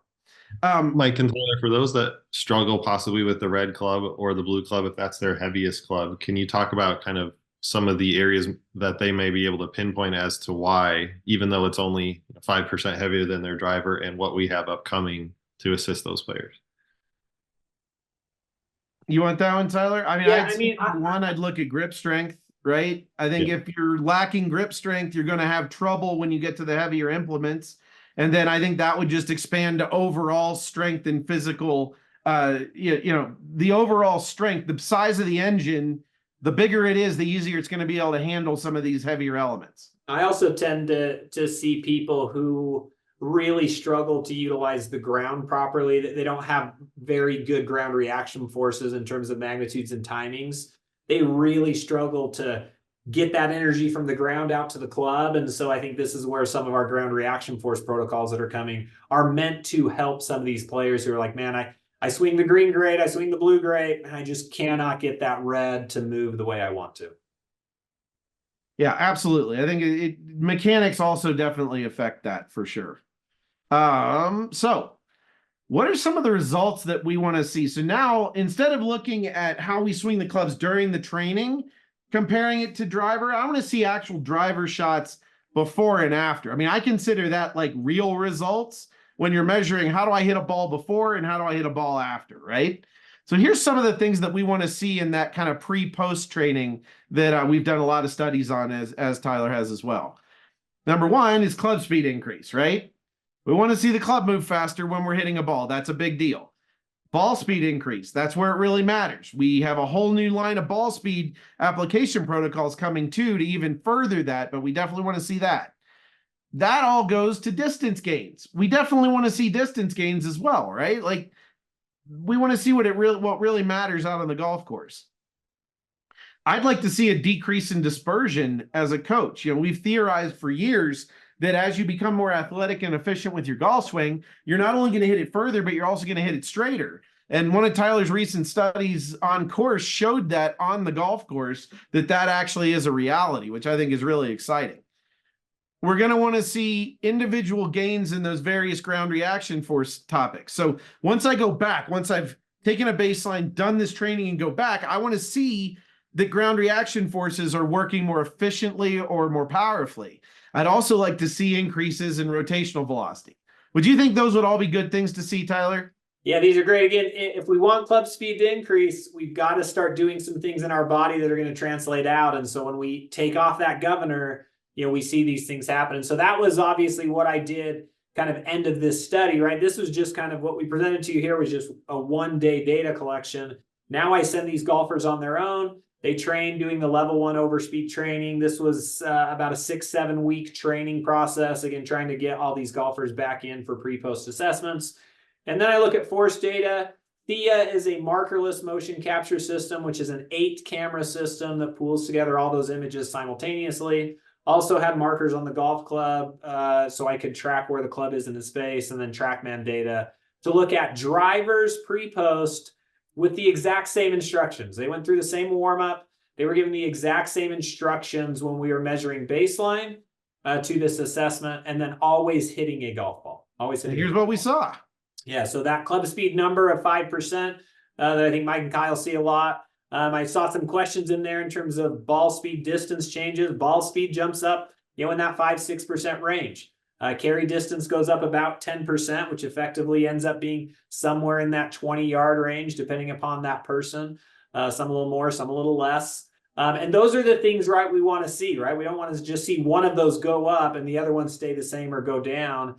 Mike and Taylor, for those that struggle possibly with the red club or the blue club, if that's their heaviest club, can you talk about kind of some of the areas that they may be able to pinpoint as to why, even though it's only 5% heavier than their driver, and what we have upcoming to assist those players? You want that one, Tyler? I mean, yeah, I'd look at grip strength, right? I think if you're lacking grip strength, you're going to have trouble when you get to the heavier implements. And then I think that would just expand to overall strength and physical, the overall strength, the size of the engine, the bigger it is, the easier it's going to be able to handle some of these heavier elements. I also tend to see people who really struggle to utilize the ground properly. They don't have very good ground reaction forces in terms of magnitudes and timings. They really struggle to get that energy from the ground out to the club. And so I think this is where some of our ground reaction force protocols that are coming are meant to help some of these players who are like, man, I swing the green great, I swing the blue great, and I just cannot get that red to move the way I want to. Yeah, absolutely. I think mechanics also definitely affect that for sure. So what are some of the results that we want to see? So now, instead of looking at how we swing the clubs during the training, comparing it to driver, I want to see actual driver shots before and after. I mean, I consider that like real results when you're measuring how do I hit a ball before and how do I hit a ball after, right? So here's some of the things that we want to see in that kind of pre-post training that we've done a lot of studies on, as Tyler has as well. Number one is club speed increase, right? We want to see the club move faster when we're hitting a ball. That's a big deal. Ball speed increase. That's where it really matters. We have a whole new line of ball speed application protocols coming too to even further that, but we definitely want to see that. That all goes to distance gains. We definitely want to see distance gains as well, right? Like we want to see what really matters out on the golf course. I'd like to see a decrease in dispersion as a coach. We've theorized for years that as you become more athletic and efficient with your golf swing, you're not only going to hit it further, but you're also going to hit it straighter. And one of Tyler's recent studies on course showed that on the golf course, that actually is a reality, which I think is really exciting. We're going to want to see individual gains in those various ground reaction force topics. So once I go back, once I've taken a baseline, done this training and go back, I want to see that ground reaction forces are working more efficiently or more powerfully. I'd also like to see increases in rotational velocity. Would you think those would all be good things to see, Tyler? Yeah, these are great. Again, if we want club speed to increase, we've got to start doing some things in our body that are going to translate out. And so when we take off that governor, we see these things happen. And so that was obviously what I did kind of end of this study, right? This was just kind of what we presented to you here was just a one-day data collection. Now I send these golfers on their own. They trained doing the level 1 overspeed training. This was about a 6-7 week training process. Again, trying to get all these golfers back in for pre-post assessments. And then I look at force data. Thea is a markerless motion capture system, which is an 8-camera system that pools together all those images simultaneously. Also had markers on the golf club, so I could track where the club is in the space, and then TrackMan data to look at drivers pre-post with the exact same instructions. They went through the same warm-up. They were given the exact same instructions when we were measuring baseline to this assessment, and then always hitting a golf ball. Always hitting. Here's what we saw. Yeah, so that club speed number of 5% that I think Mike and Kyle see a lot. I saw some questions in there in terms of ball speed distance changes. Ball speed jumps up, in that 5-6% range. Carry distance goes up about 10%, which effectively ends up being somewhere in that 20-yard range, depending upon that person. Some a little more, some a little less. And those are the things, right, we want to see, right? We don't want to just see one of those go up and the other ones stay the same or go down.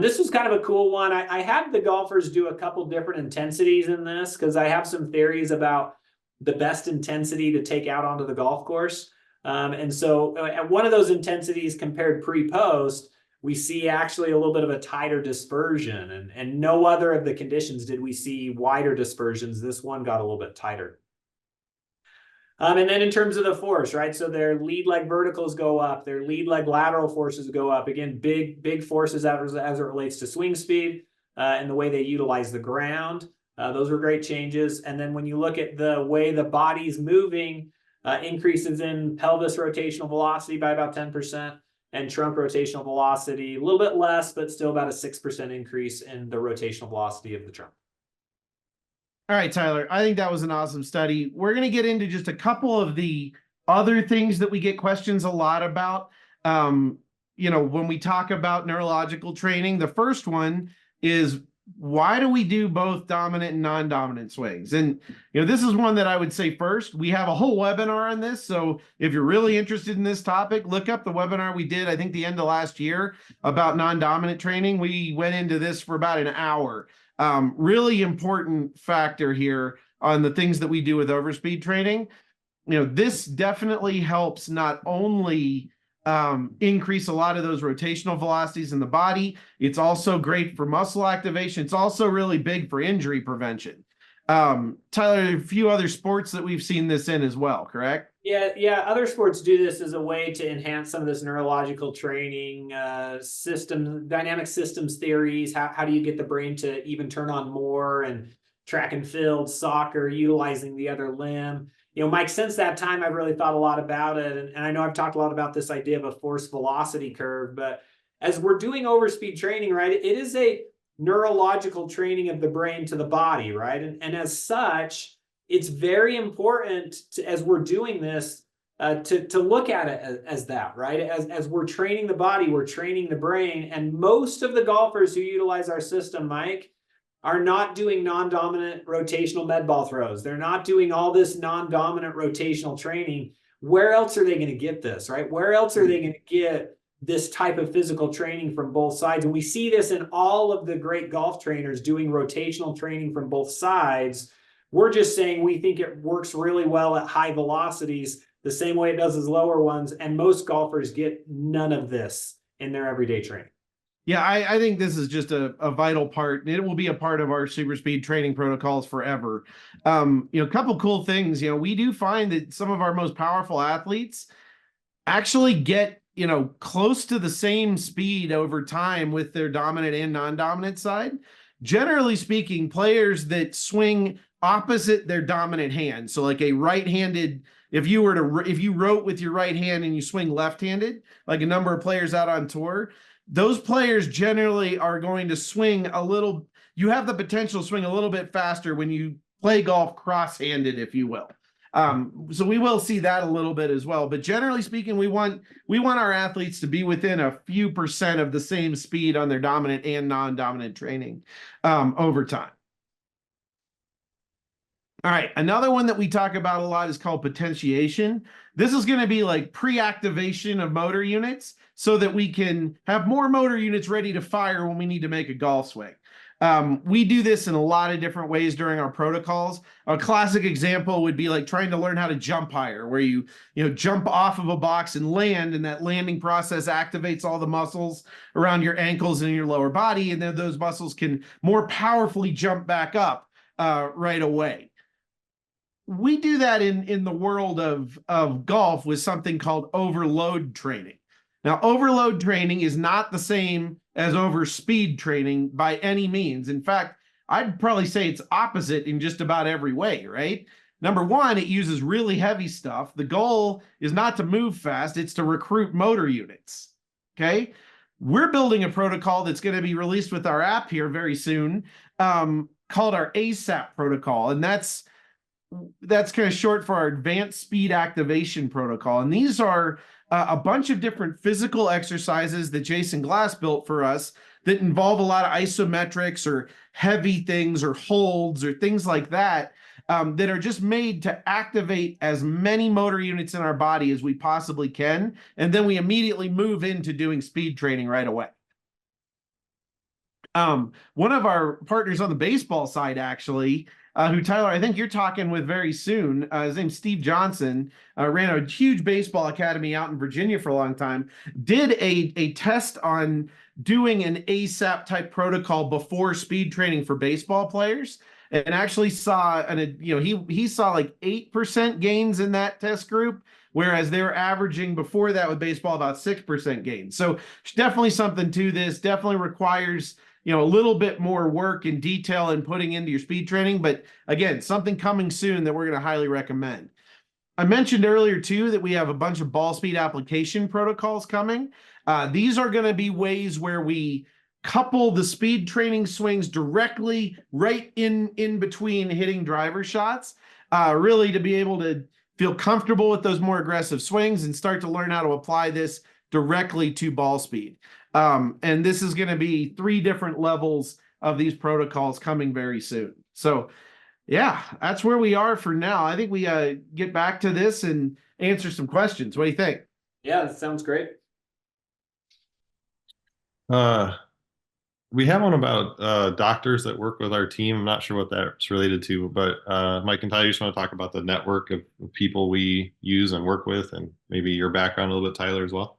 This was kind of a cool one. I had the golfers do a couple different intensities in this because I have some theories about the best intensity to take out onto the golf course. And so at one of those intensities compared pre-post, we see actually a little bit of a tighter dispersion, and no other of the conditions did we see wider dispersions. This one got a little bit tighter. And then in terms of the force, right? So their lead leg verticals go up, their lead leg lateral forces go up. Again, big forces as it relates to swing speed and the way they utilize the ground. Those were great changes. And then when you look at the way the body's moving, increases in pelvis rotational velocity by about 10%. And trunk rotational velocity, a little bit less, but still about a 6% increase in the rotational velocity of the trunk. All right, Tyler, I think that was an awesome study. We're going to get into just a couple of the other things that we get questions a lot about. When we talk about neurological training, the first one is, why do we do both dominant and non-dominant swings? And, this is one that I would say first. We have a whole webinar on this. So if you're really interested in this topic, look up the webinar we did, I think the end of last year, about non-dominant training. We went into this for about an hour. Really important factor here on the things that we do with overspeed training. This definitely helps not only increase a lot of those rotational velocities in the body. It's also great for muscle activation. It's also really big for injury prevention. Tyler, a few other sports that we've seen this in as well, correct? Yeah. Other sports do this as a way to enhance some of this neurological training, dynamic systems theories. How do you get the brain to even turn on more, and track and field, soccer, utilizing the other limb. Mike, since that time, I've really thought a lot about it. And I know I've talked a lot about this idea of a force velocity curve, but as we're doing overspeed training, right, it is a neurological training of the brain to the body, right? And as such, it's very important as we're doing this to look at it as that, right? As we're training the body, we're training the brain. And most of the golfers who utilize our system, Mike, are not doing non-dominant rotational med ball throws. They're not doing all this non-dominant rotational training. Where else are they going to get this, right? Where else are they going to get this type of physical training from both sides? And we see this in all of the great golf trainers doing rotational training from both sides. We're just saying we think it works really well at high velocities, the same way it does as lower ones. And most golfers get none of this in their everyday training. Yeah, I think this is just a vital part, and it will be a part of our SuperSpeed training protocols forever. A couple cool things. We do find that some of our most powerful athletes actually get, close to the same speed over time with their dominant and non-dominant side. Generally speaking, players that swing opposite their dominant hand, so like a right-handed, if you wrote with your right hand and you swing left-handed, like a number of players out on tour, those players generally are going to swing you have the potential to swing a little bit faster when you play golf cross-handed, if you will. So we will see that a little bit as well. But generally speaking, we want our athletes to be within a few percent of the same speed on their dominant and non-dominant training over time. All right, another one that we talk about a lot is called potentiation. This is going to be like pre-activation of motor units. so that we can have more motor units ready to fire when we need to make a golf swing. We do this in a lot of different ways during our protocols. A classic example would be like trying to learn how to jump higher, where you jump off of a box and land, and that landing process activates all the muscles around your ankles and your lower body, and then those muscles can more powerfully jump back up right away. We do that in the world of golf with something called overload training. Now, overload training is not the same as overspeed training by any means. In fact, I'd probably say it's opposite in just about every way, right? Number one, it uses really heavy stuff. The goal is not to move fast, it's to recruit motor units, okay? We're building a protocol that's going to be released with our app here very soon, called our ASAP protocol, and that's kind of short for our Advanced Speed Activation Protocol. And these are a bunch of different physical exercises that Jason Glass built for us that involve a lot of isometrics or heavy things or holds or things like that, that are just made to activate as many motor units in our body as we possibly can. And then we immediately move into doing speed training right away. One of our partners on the baseball side, actually, who Tyler, I think you're talking with very soon. His name's Steve Johnson, ran a huge baseball academy out in Virginia for a long time, did a test on doing an ASAP type protocol before speed training for baseball players, and actually saw, he saw like 8% gains in that test group, whereas they were averaging before that with baseball about 6% gains. So definitely something to this, definitely requires a little bit more work and detail in putting into your speed training. But again, something coming soon that we're going to highly recommend. I mentioned earlier too that we have a bunch of ball speed application protocols coming. These are going to be ways where we couple the speed training swings directly right in between hitting driver shots, really to be able to feel comfortable with those more aggressive swings and start to learn how to apply this directly to ball speed. And this is going to be 3 different levels of these protocols coming very soon. So yeah, that's where we are for now. I think we get back to this and answer some questions. What do you think? Yeah, that sounds great. We have one about doctors that work with our team. I'm not sure what that's related to, but Mike and Tyler, you just want to talk about the network of people we use and work with, and maybe your background a little bit, Tyler, as well.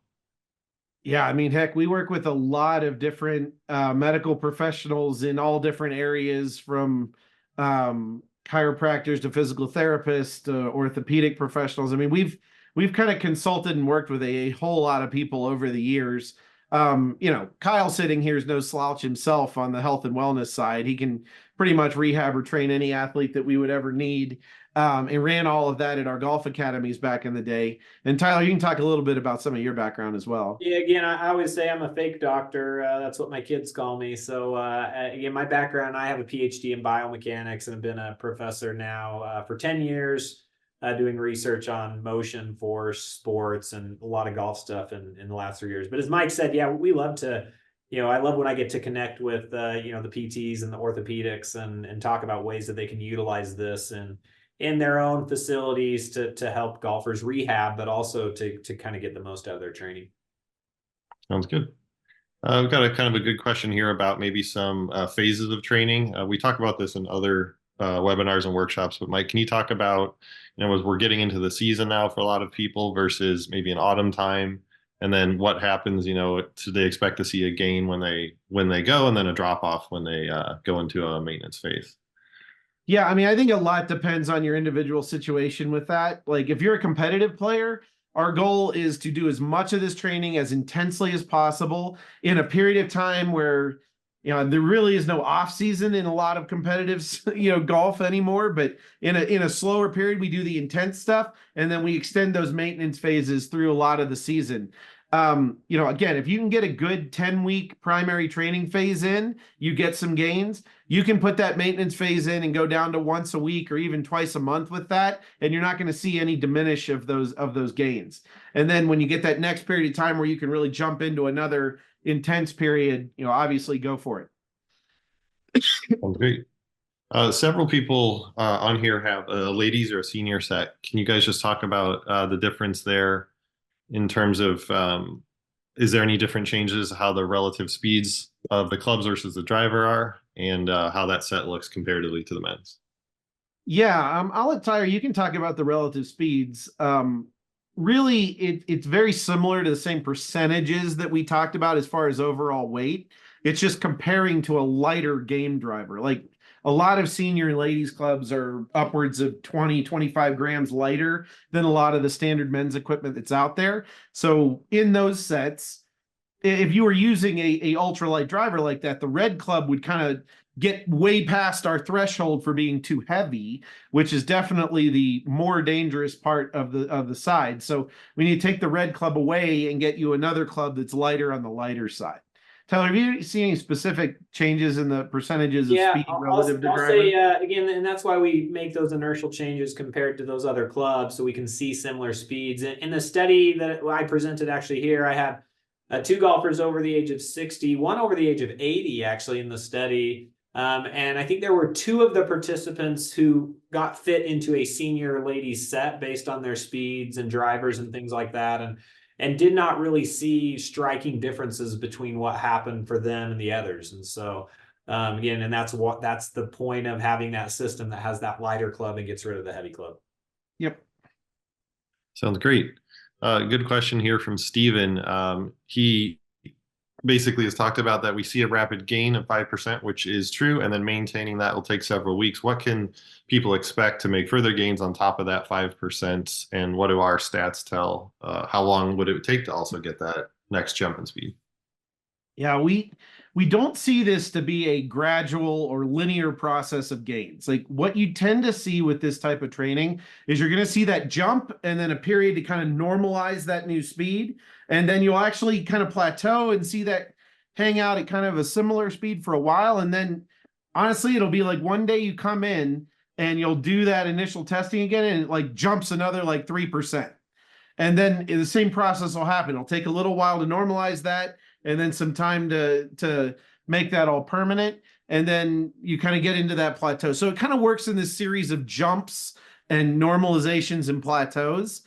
Yeah, I mean, heck, we work with a lot of different medical professionals in all different areas, from chiropractors to physical therapists to orthopedic professionals. I mean, we've kind of consulted and worked with a whole lot of people over the years. Kyle sitting here is no slouch himself on the health and wellness side. He can pretty much rehab or train any athlete that we would ever need. And ran all of that at our golf academies back in the day. And Tyler, you can talk a little bit about some of your background as well. Yeah, again, I always say I'm a fake doctor. That's what my kids call me. So again, my background, I have a PhD in biomechanics and have been a professor now for 10 years, doing research on motion, force, sports, and a lot of golf stuff in the last 3 years. But as Mike said, yeah, we love to, I love when I get to connect with, the PTs and the orthopedics and talk about ways that they can utilize this and in their own facilities to help golfers rehab, but also to kind of get the most out of their training. Sounds good. We've got a kind of a good question here about maybe some phases of training. We talk about this in other webinars and workshops, but Mike, can you talk about, as we're getting into the season now for a lot of people versus maybe an autumn time, and then what happens, do they expect to see a gain when they go, and then a drop off when they go into a maintenance phase? Yeah, I mean, I think a lot depends on your individual situation with that. Like, if you're a competitive player, our goal is to do as much of this training as intensely as possible in a period of time where, there really is no off season in a lot of competitive, golf anymore. But in a slower period, we do the intense stuff, and then we extend those maintenance phases through a lot of the season. Again, if you can get a good 10-week primary training phase in, you get some gains. You can put that maintenance phase in and go down to once a week or even twice a month with that, and you're not going to see any diminish of those gains. And then when you get that next period of time where you can really jump into another intense period, obviously go for it. Sounds great. Several people on here have a ladies or a senior set. Can you guys just talk about the difference there in terms of is there any different changes how the relative speeds of the clubs versus the driver are, and how that set looks comparatively to the men's? Yeah, I'll let Tyler, you can talk about the relative speeds. Really, it's very similar to the same percentages that we talked about as far as overall weight. It's just comparing to a lighter game driver. Like a lot of senior and ladies clubs are upwards of 20, 25 grams lighter than a lot of the standard men's equipment that's out there. So in those sets, if you were using a ultralight driver like that, the red club would kind of get way past our threshold for being too heavy, which is definitely the more dangerous part of the side. So we need to take the red club away and get you another club that's lighter on the lighter side. Tyler, have you seen any specific changes in the percentages of Yeah, speed relative to I'll driver? say again, and that's why we make those inertial changes compared to those other clubs, so we can see similar speeds. In the study that I presented actually here, I had two golfers over the age of 60, one over the age of 80 actually in the study. And I think there were two of the participants who got fit into a senior ladies set based on their speeds and drivers and things like that, and did not really see striking differences between what happened for them and the others. And so again, and that's the point of having that system that has that lighter club and gets rid of the heavy club. Yep. Sounds great. Good question here from Steven. He basically has talked about that we see a rapid gain of 5%, which is true, and then maintaining that will take several weeks. What can people expect to make further gains on top of that 5%? And what do our stats tell? How long would it take to also get that next jump in speed? Yeah, we don't see this to be a gradual or linear process of gains. Like what you tend to see with this type of training is you're going to see that jump and then a period to kind of normalize that new speed. And then you'll actually kind of plateau and see that hang out at kind of a similar speed for a while. And then honestly, it'll be like one day you come in and you'll do that initial testing again and it like jumps another like 3%. And then the same process will happen. It'll take a little while to normalize that and then some time to make that all permanent. And then you kind of get into that plateau. So it kind of works in this series of jumps and normalizations and plateaus.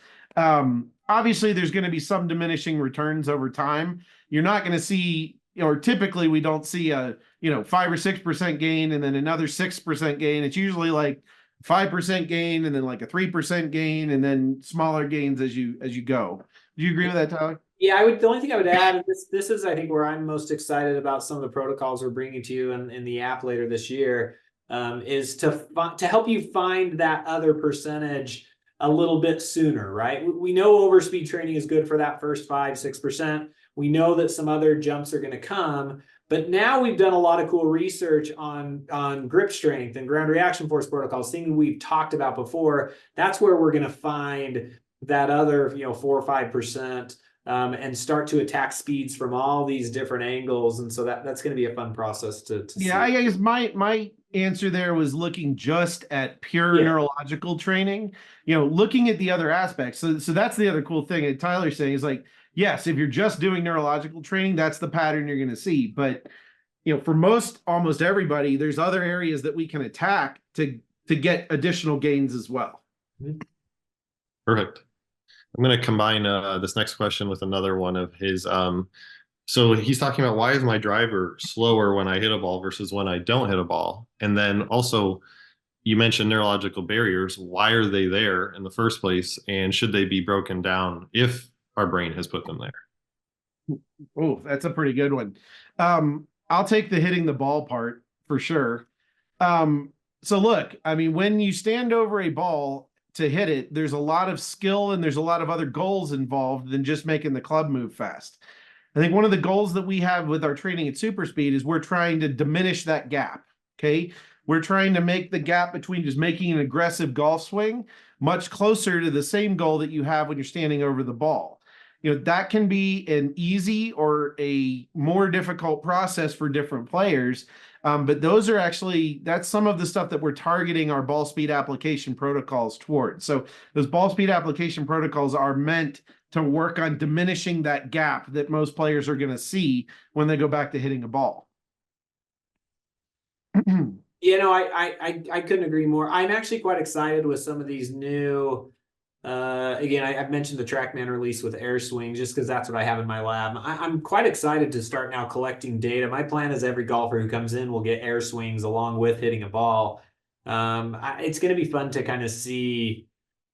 Obviously, there's going to be some diminishing returns over time. You're not going to see, or typically we don't see a 5 or 6% gain and then another 6% gain. It's usually like 5% gain and then like a 3% gain and then smaller gains as you go. Do you agree with that, Tyler? Yeah, the only thing I would add, and this is I think where I'm most excited about some of the protocols we're bringing to you in the app later this year, is to help you find that other percentage a little bit sooner, right? We know overspeed training is good for that first 5-6%. We know that some other jumps are going to come, but now we've done a lot of cool research on grip strength and ground reaction force protocols, things we've talked about before. That's where we're going to find that other 4 or 5%. And start to attack speeds from all these different angles. And so that's going to be a fun process to see. I guess my answer there was looking just at pure neurological training, looking at the other aspects. So that's the other cool thing that Tyler's saying is like, yes, if you're just doing neurological training, that's the pattern you're going to see. But, for almost everybody, there's other areas that we can attack to get additional gains as well. Perfect. I'm going to combine this next question with another one of his. So he's talking about why is my driver slower when I hit a ball versus when I don't hit a ball? And then also, you mentioned neurological barriers. Why are they there in the first place? And should they be broken down if our brain has put them there? Oh, that's a pretty good one. I'll take the hitting the ball part for sure. So look, I mean, when you stand over a ball to hit it, there's a lot of skill and there's a lot of other goals involved than just making the club move fast. I think one of the goals that we have with our training at SuperSpeed is we're trying to diminish that gap. Okay. We're trying to make the gap between just making an aggressive golf swing much closer to the same goal that you have when you're standing over the ball. That can be an easy or a more difficult process for different players. But that's some of the stuff that we're targeting our ball speed application protocols towards. So those ball speed application protocols are meant to work on diminishing that gap that most players are going to see when they go back to hitting a ball. I couldn't agree more. I'm actually quite excited with some of these new Again, I've mentioned the TrackMan release with air swings just because that's what I have in my lab. I'm quite excited to start now collecting data. My plan is every golfer who comes in will get air swings along with hitting a ball. It's going to be fun to kind of see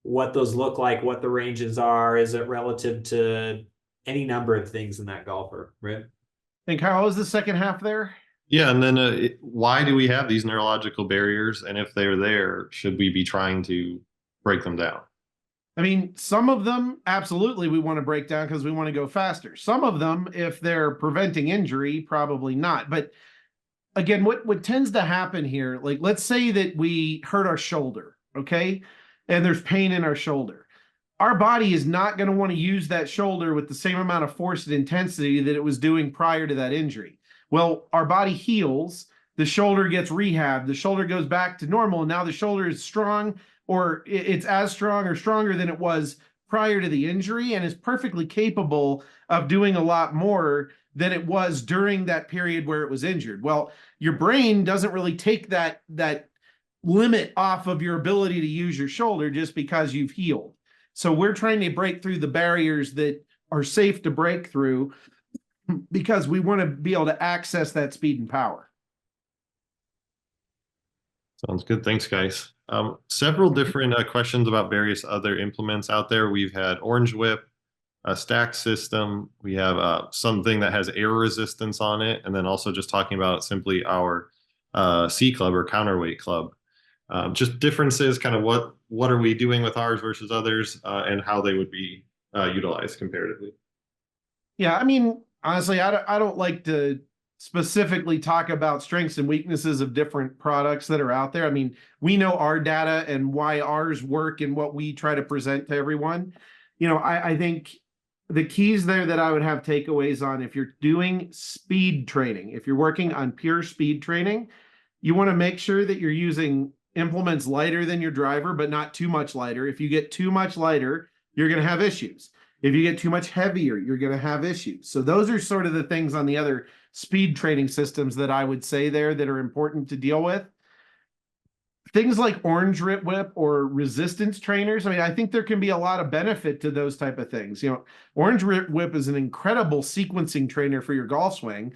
what those look like, what the ranges are. Is it relative to any number of things in that golfer, right? And Kyle, what was the second half there? Yeah, and then why do we have these neurological barriers? And if they're there, should we be trying to break them down? I mean, some of them, absolutely, we want to break down because we want to go faster. Some of them, if they're preventing injury, probably not. But again, what tends to happen here, like let's say that we hurt our shoulder, okay? And there's pain in our shoulder. Our body is not going to want to use that shoulder with the same amount of force and intensity that it was doing prior to that injury. Well, our body heals, the shoulder gets rehabbed, the shoulder goes back to normal, and now the shoulder is strong, or it's as strong or stronger than it was prior to the injury, and is perfectly capable of doing a lot more than it was during that period where it was injured. Well, your brain doesn't really take that limit off of your ability to use your shoulder just because you've healed. So we're trying to break through the barriers that are safe to break through because we want to be able to access that speed and power. Sounds good. Thanks, guys. Several different questions about various other implements out there. We've had Orange Whip, a stack system. We have something that has air resistance on it, and then also just talking about simply our C club or counterweight club. Just differences, kind of what are we doing with ours versus others, and how they would be utilized comparatively. Yeah, I mean, honestly, I don't like to specifically talk about strengths and weaknesses of different products that are out there. I mean, we know our data and why ours work and what we try to present to everyone. You know, I think the keys there that I would have takeaways on, if you're doing speed training, if you're working on pure speed training, you want to make sure that you're using implements lighter than your driver, but not too much lighter. If you get too much lighter, you're going to have issues. If you get too much heavier, you're going to have issues. So those are sort of the things on the other speed training systems that I would say there that are important to deal with. Things like Orange Whip or resistance trainers. I mean, I think there can be a lot of benefit to those type of things. You know, Orange Whip is an incredible sequencing trainer for your golf swing.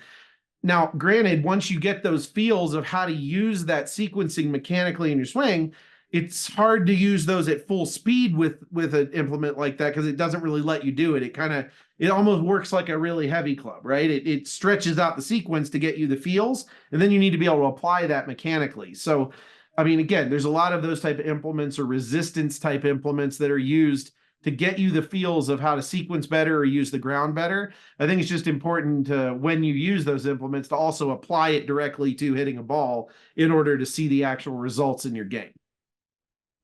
Now, granted, once you get those feels of how to use that sequencing mechanically in your swing, it's hard to use those at full speed with an implement like that because it doesn't really let you do it. It almost works like a really heavy club, right? It stretches out the sequence to get you the feels, and then you need to be able to apply that mechanically. So, I mean, again, there's a lot of those type of implements or resistance type implements that are used to get you the feels of how to sequence better or use the ground better. I think it's just important to, when you use those implements, to also apply it directly to hitting a ball in order to see the actual results in your game.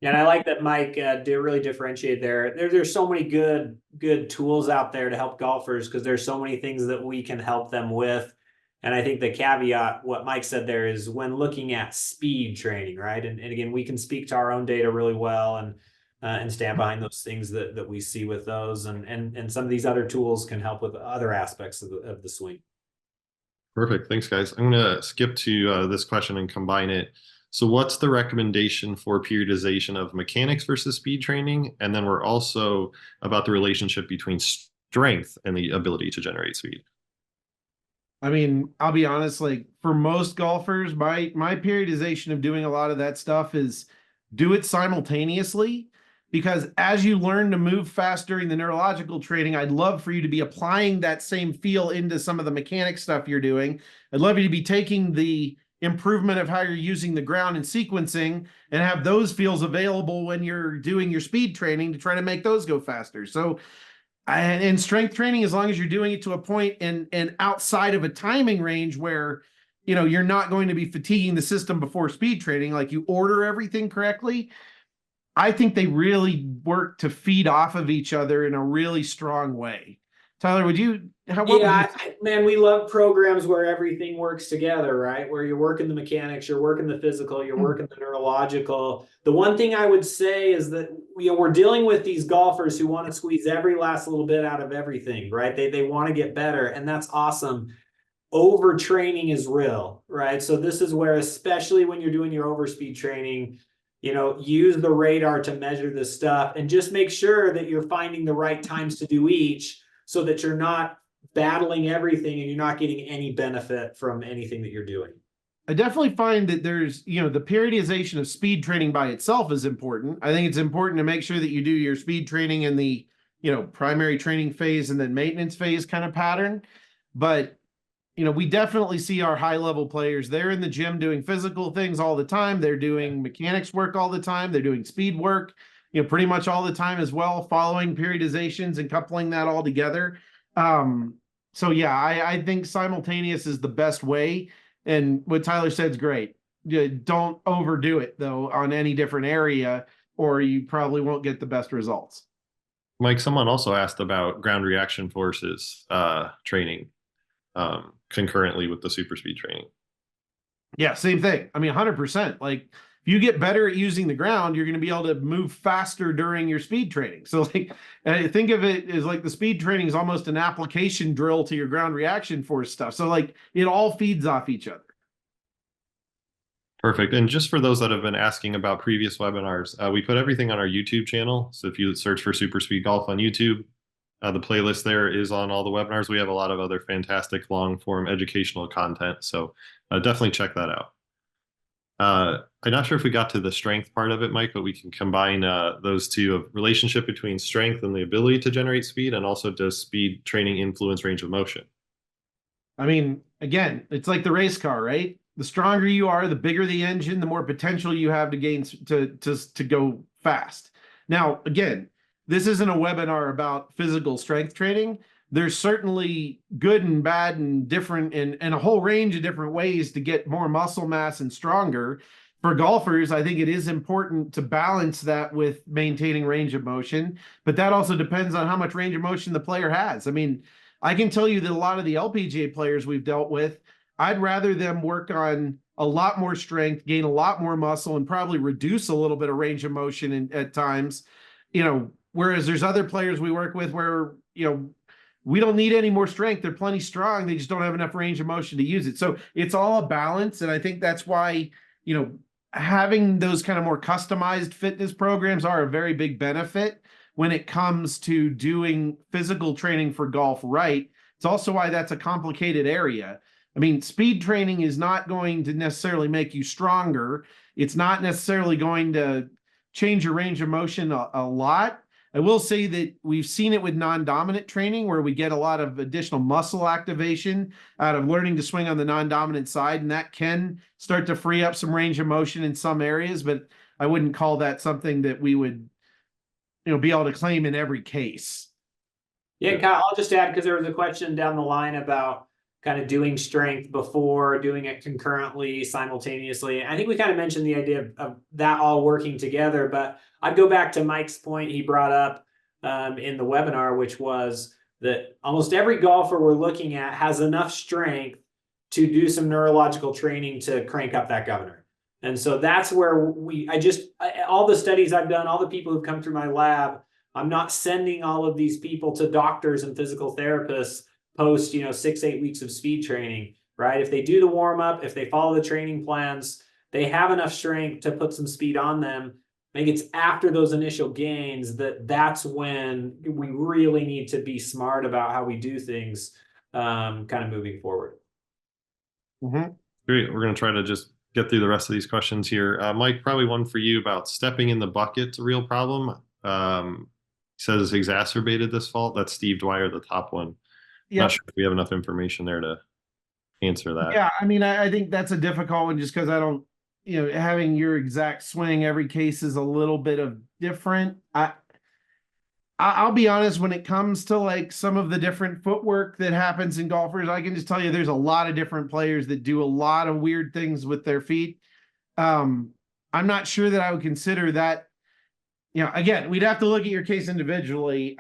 Yeah, and I like that Mike did really differentiate there. There's so many good tools out there to help golfers because there's so many things that we can help them with. And I think the caveat, what Mike said there, is when looking at speed training, right? And again, we can speak to our own data really well and stand behind those things that we see with those. And some of these other tools can help with other aspects of the swing. Perfect. Thanks, guys. I'm going to skip to this question and combine it. So what's the recommendation for periodization of mechanics versus speed training? And then we're also about the relationship between strength and the ability to generate speed. I mean, I'll be honest, like for most golfers, my periodization of doing a lot of that stuff is do it simultaneously, because as you learn to move fast during the neurological training, I'd love for you to be applying that same feel into some of the mechanic stuff you're doing. I'd love you to be taking the improvement of how you're using the ground and sequencing and have those feels available when you're doing your speed training to try to make those go faster. So in strength training, as long as you're doing it to a point and outside of a timing range where, you know, you're not going to be fatiguing the system before speed training, like you order everything correctly, I think they really work to feed off of each other in a really strong way. Tyler, man, we love programs where everything works together, right? Where you're working the mechanics, you're working the physical, you're working the neurological. The one thing I would say is that we're dealing with these golfers who want to squeeze every last little bit out of everything, right? They want to get better, and that's awesome. Overtraining is real, right? So this is where, especially when you're doing your overspeed training, use the radar to measure this stuff, and just make sure that you're finding the right times to do each, so that you're not battling everything and you're not getting any benefit from anything that you're doing. I definitely find that there's, the periodization of speed training by itself is important. I think it's important to make sure that you do your speed training in the, primary training phase and then maintenance phase kind of pattern. But, we definitely see our high level players. They're in the gym doing physical things all the time. They're doing mechanics work all the time. They're doing speed work, pretty much all the time as well, following periodizations and coupling that all together. So yeah, I think simultaneous is the best way. And what Tyler said is great. Don't overdo it, though, on any different area, or you probably won't get the best results. Mike, someone also asked about ground reaction forces training concurrently with the SuperSpeed training. Yeah, same thing. I mean, 100%. Like, if you get better at using the ground, you're going to be able to move faster during your speed training. So, like, think of it as like the speed training is almost an application drill to your ground reaction force stuff. So, like, it all feeds off each other. Perfect. And just for those that have been asking about previous webinars, we put everything on our YouTube channel. So if you search for SuperSpeed Golf on YouTube, the playlist there is on all the webinars. We have a lot of other fantastic long form educational content. So definitely check that out. I'm not sure if we got to the strength part of it, Mike, but we can combine those two, of relationship between strength and the ability to generate speed, and also does speed training influence range of motion? I mean, again, it's like the race car, right? The stronger you are, the bigger the engine, the more potential you have to gain to go fast. Now, again, this isn't a webinar about physical strength training. There's certainly good and bad and different and a whole range of different ways to get more muscle mass and stronger. For golfers, I think it is important to balance that with maintaining range of motion, but that also depends on how much range of motion the player has. I mean, I can tell you that a lot of the LPGA players we've dealt with, I'd rather them work on a lot more strength, gain a lot more muscle, and probably reduce a little bit of range of motion at times, whereas there's other players we work with where, we don't need any more strength. They're plenty strong. They just don't have enough range of motion to use it. So it's all a balance. And I think that's why, having those kind of more customized fitness programs are a very big benefit when it comes to doing physical training for golf right. It's also why that's a complicated area. I mean, speed training is not going to necessarily make you stronger. It's not necessarily going to change your range of motion a lot. I will say that we've seen it with non-dominant training where we get a lot of additional muscle activation out of learning to swing on the non-dominant side, and that can start to free up some range of motion in some areas, but I wouldn't call that something that we would, be able to claim in every case. Yeah, Kyle, I'll just add, because there was a question down the line about kind of doing strength before, doing it concurrently, simultaneously. I think we kind of mentioned the idea of that all working together, but I'd go back to Mike's point he brought up in the webinar, which was that almost every golfer we're looking at has enough strength to do some neurological training to crank up that governor. And so that's where all the studies I've done, all the people who've come through my lab, I'm not sending all of these people to doctors and physical therapists post, 6-8 weeks of speed training, right? If they do the warm up, if they follow the training plans, they have enough strength to put some speed on them. I think it's after those initial gains that's when we really need to be smart about how we do things, kind of moving forward. Mm-hmm. Great. We're going to try to just get through the rest of these questions here. Mike, probably one for you about stepping in the bucket's a real problem. He says it's exacerbated this fault. That's Steve Dwyer, the top one. Yep. Not sure if we have enough information there to answer that. Yeah, I mean, I think that's a difficult one just because I don't, having your exact swing every case is a little bit of different. I'll be honest, when it comes to like some of the different footwork that happens in golfers, I can just tell you there's a lot of different players that do a lot of weird things with their feet. I'm not sure that I would consider that, again, we'd have to look at your case individually.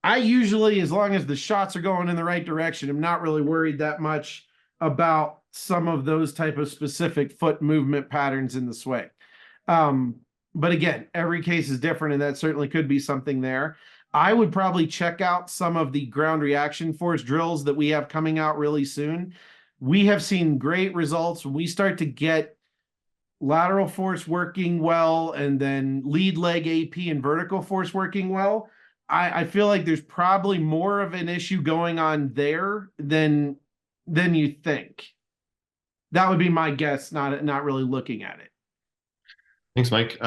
I usually, as long as the shots are going in the right direction, I'm not really worried that much about some of those type of specific foot movement patterns in the swing. But again, every case is different, and that certainly could be something there. I would probably check out some of the ground reaction force drills that we have coming out really soon. We have seen great results when we start to get lateral force working well, and then lead leg AP and vertical force working well, I feel like there's probably more of an issue going on there than you think. That would be my guess, not really looking at it. Thanks, Mike.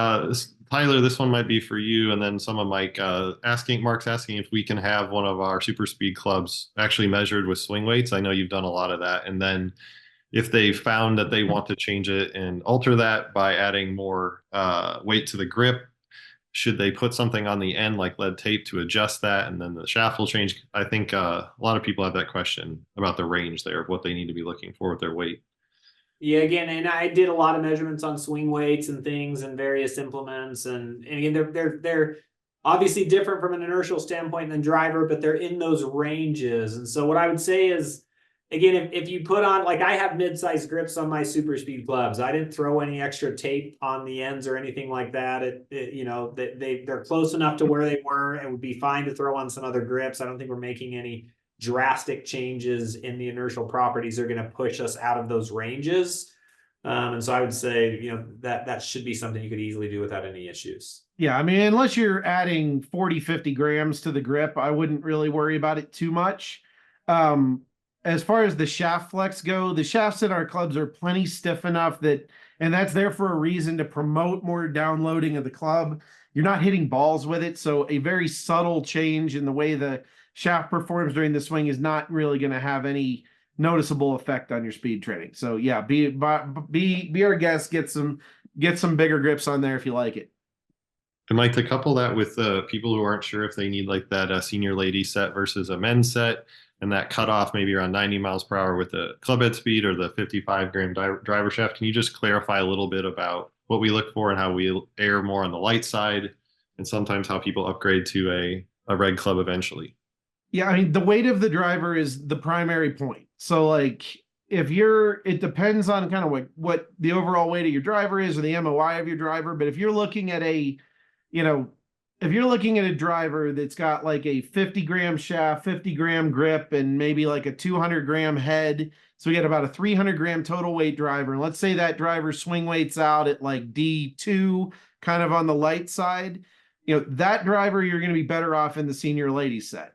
Tyler, this one might be for you, and then some of Mike. Mark's asking if we can have one of our super speed clubs actually measured with swing weights. I know you've done a lot of that, and then if they found that they want to change it and alter that by adding more weight to the grip, should they put something on the end like lead tape to adjust that, and then the shaft will change? I think a lot of people have that question about the range there of what they need to be looking for with their weight. Yeah, again, and I did a lot of measurements on swing weights and things and various implements, and again, they're obviously different from an inertial standpoint than driver, but they're in those ranges. And so what I would say is, again, if you put on, like, I have mid-sized grips on my super speed clubs. I didn't throw any extra tape on the ends or anything like that. You know, they're close enough to where they were. It would be fine to throw on some other grips. I don't think we're making any drastic changes in the inertial properties are going to push us out of those ranges. And so I would say, you know, that should be something you could easily do without any issues. Yeah, I mean, unless you're adding 40, 50 grams to the grip, I wouldn't really worry about it too much. As far as the shaft flex go, the shafts in our clubs are plenty stiff enough that, and that's there for a reason, to promote more downloading of the club. You're not hitting balls with it, so a very subtle change in the way the shaft performs during the swing is not really going to have any noticeable effect on your speed training. So yeah, be our guest, get some bigger grips on there if you like it. And Mike, to couple that with people who aren't sure if they need like that senior lady set versus a men's set, and that cutoff maybe around 90 miles per hour with the club head speed or the 55-gram driver shaft, can you just clarify a little bit about what we look for and how we err more on the light side, and sometimes how people upgrade to a red club eventually? Yeah, I mean, the weight of the driver is the primary point. So like, it depends on kind of what the overall weight of your driver is or the MOI of your driver. But if you're looking at if you're looking at a driver that's got like a 50-gram shaft, 50-gram grip, and maybe like a 200-gram head, so we get about a 300-gram total weight driver. And let's say that driver swing weights out at like D2, kind of on the light side, that driver, you're going to be better off in the senior lady set.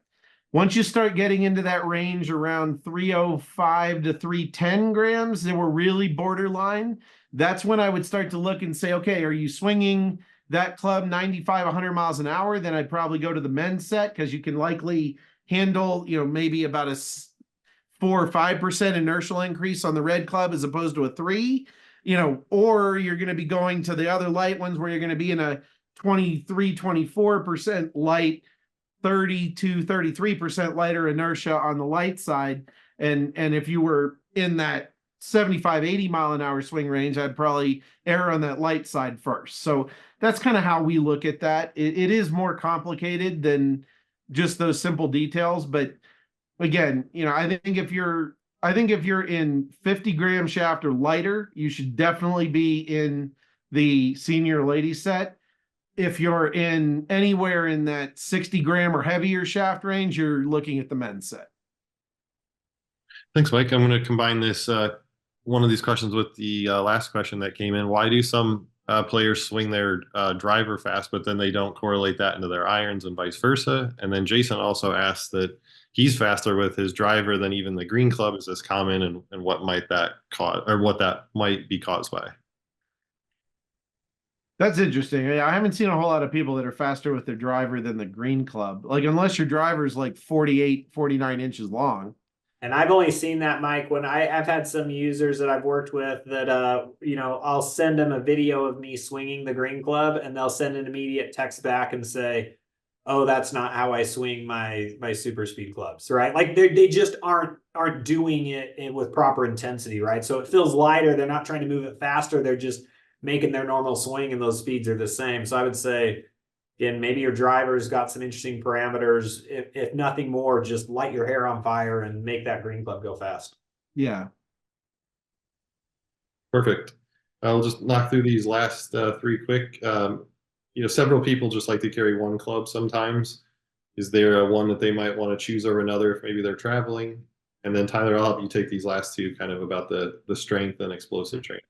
Once you start getting into that range around 305 to 310 grams, then we're really borderline. That's when I would start to look and say, okay, are you swinging that club 95, 100 miles an hour? Then I'd probably go to the men's set, because you can likely handle, maybe about a 4 or 5% inertial increase on the red club as opposed to a 3, or you're going to be going to the other light ones where you're going to be in a 23, 24% light, 32, 33% lighter inertia on the light side. And if you were in that 75, 80 mile an hour swing range, I'd probably err on that light side first. So that's kind of how we look at that. It is more complicated than just those simple details. But again, I think if you're in 50-gram shaft or lighter, you should definitely be in the senior lady set. If you're in anywhere in that 60-gram or heavier shaft range, you're looking at the men's set. Thanks, Mike. I'm going to combine this one of these questions with the last question that came in. Why do some players swing their driver fast, but then they don't correlate that into their irons, and vice versa? And then Jason also asked that he's faster with his driver than even the green club. Is this common, and what might that cause, or what that might be caused by? That's interesting. I haven't seen a whole lot of people that are faster with their driver than the green club. Like, unless your driver's like 48, 49 inches long. And I've only seen that, Mike, when I've had some users that I've worked with that, I'll send them a video of me swinging the green club, and they'll send an immediate text back and say, oh, that's not how I swing my super speed clubs, right? Like they just aren't doing it with proper intensity, right? So it feels lighter. They're not trying to move it faster. They're just making their normal swing, and those speeds are the same. So I would say, again, maybe your driver's got some interesting parameters. If nothing more, just light your hair on fire and make that green club go fast. Yeah. Perfect. I'll just knock through these last three quick. Several people just like to carry one club sometimes. Is there one that they might want to choose over another if maybe they're traveling? And then Tyler, I'll help you take these last two, kind of about the strength and explosive training.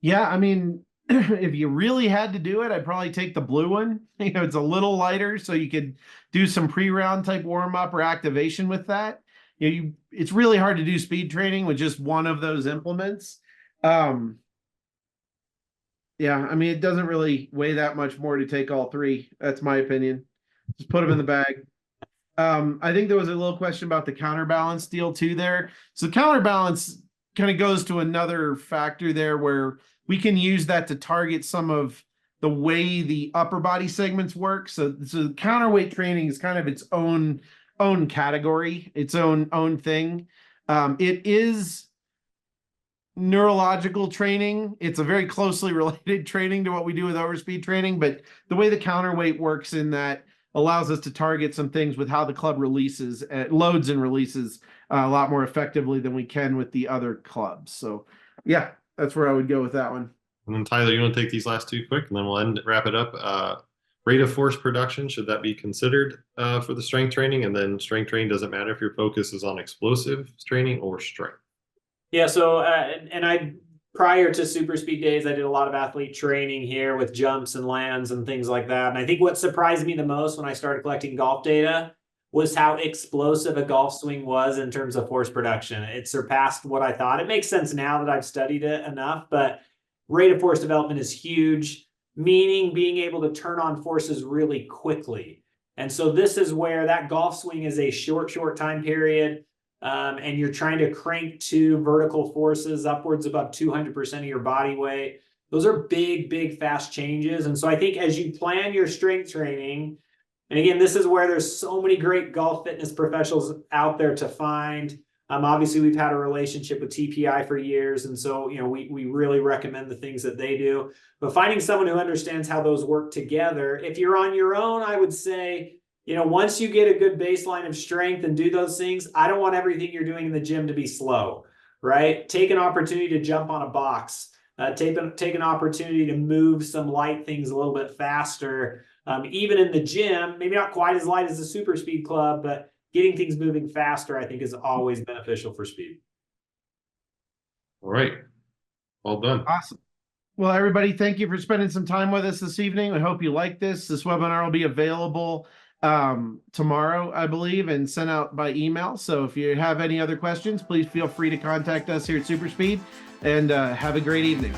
Yeah, I mean, if you really had to do it, I'd probably take the blue one. You know, it's a little lighter, so you could do some pre-round type warm up or activation with that. It's really hard to do speed training with just one of those implements. Um, yeah, I mean, it doesn't really weigh that much more to take all three. That's my opinion. Just put them in the bag. I think there was a little question about the counterbalance deal too there. So counterbalance kind of goes to another factor there where we can use that to target some of the way the upper body segments work. So counterweight training is kind of its own category, its own thing. It is neurological training. It's a very closely related training to what we do with overspeed training, but the way the counterweight works in that allows us to target some things with how the club releases, loads and releases a lot more effectively than we can with the other clubs. So yeah, that's where I would go with that one. And then Tyler, you want to take these last two quick, and then we'll wrap it up. Rate of force production, should that be considered for the strength training? And then strength training doesn't matter if your focus is on explosive training or strength. Yeah, so and I prior to super speed days, I did a lot of athlete training here with jumps and lands and things like that. And I think what surprised me the most when I started collecting golf data was how explosive a golf swing was in terms of force production. It surpassed what I thought. It makes sense now that I've studied it enough, but rate of force development is huge, meaning being able to turn on forces really quickly. And so this is where that golf swing is a short time period. And you're trying to crank two vertical forces upwards above 200% of your body weight. Those are big, fast changes. And so I think as you plan your strength training, and again, this is where there's so many great golf fitness professionals out there to find. Obviously, we've had a relationship with TPI for years. And so, you know, we really recommend the things that they do. But finding someone who understands how those work together, if you're on your own, I would say, you know, once you get a good baseline of strength and do those things, I don't want everything you're doing in the gym to be slow, right? Take an opportunity to jump on a box, take an opportunity to move some light things a little bit faster. Even in the gym, maybe not quite as light as the super speed club, but getting things moving faster, I think, is always beneficial for speed. All right. Well done. Awesome. Well, everybody, thank you for spending some time with us this evening. I hope you like this. This webinar will be available tomorrow, I believe, and sent out by email. So if you have any other questions, please feel free to contact us here at SuperSpeed, and have a great evening.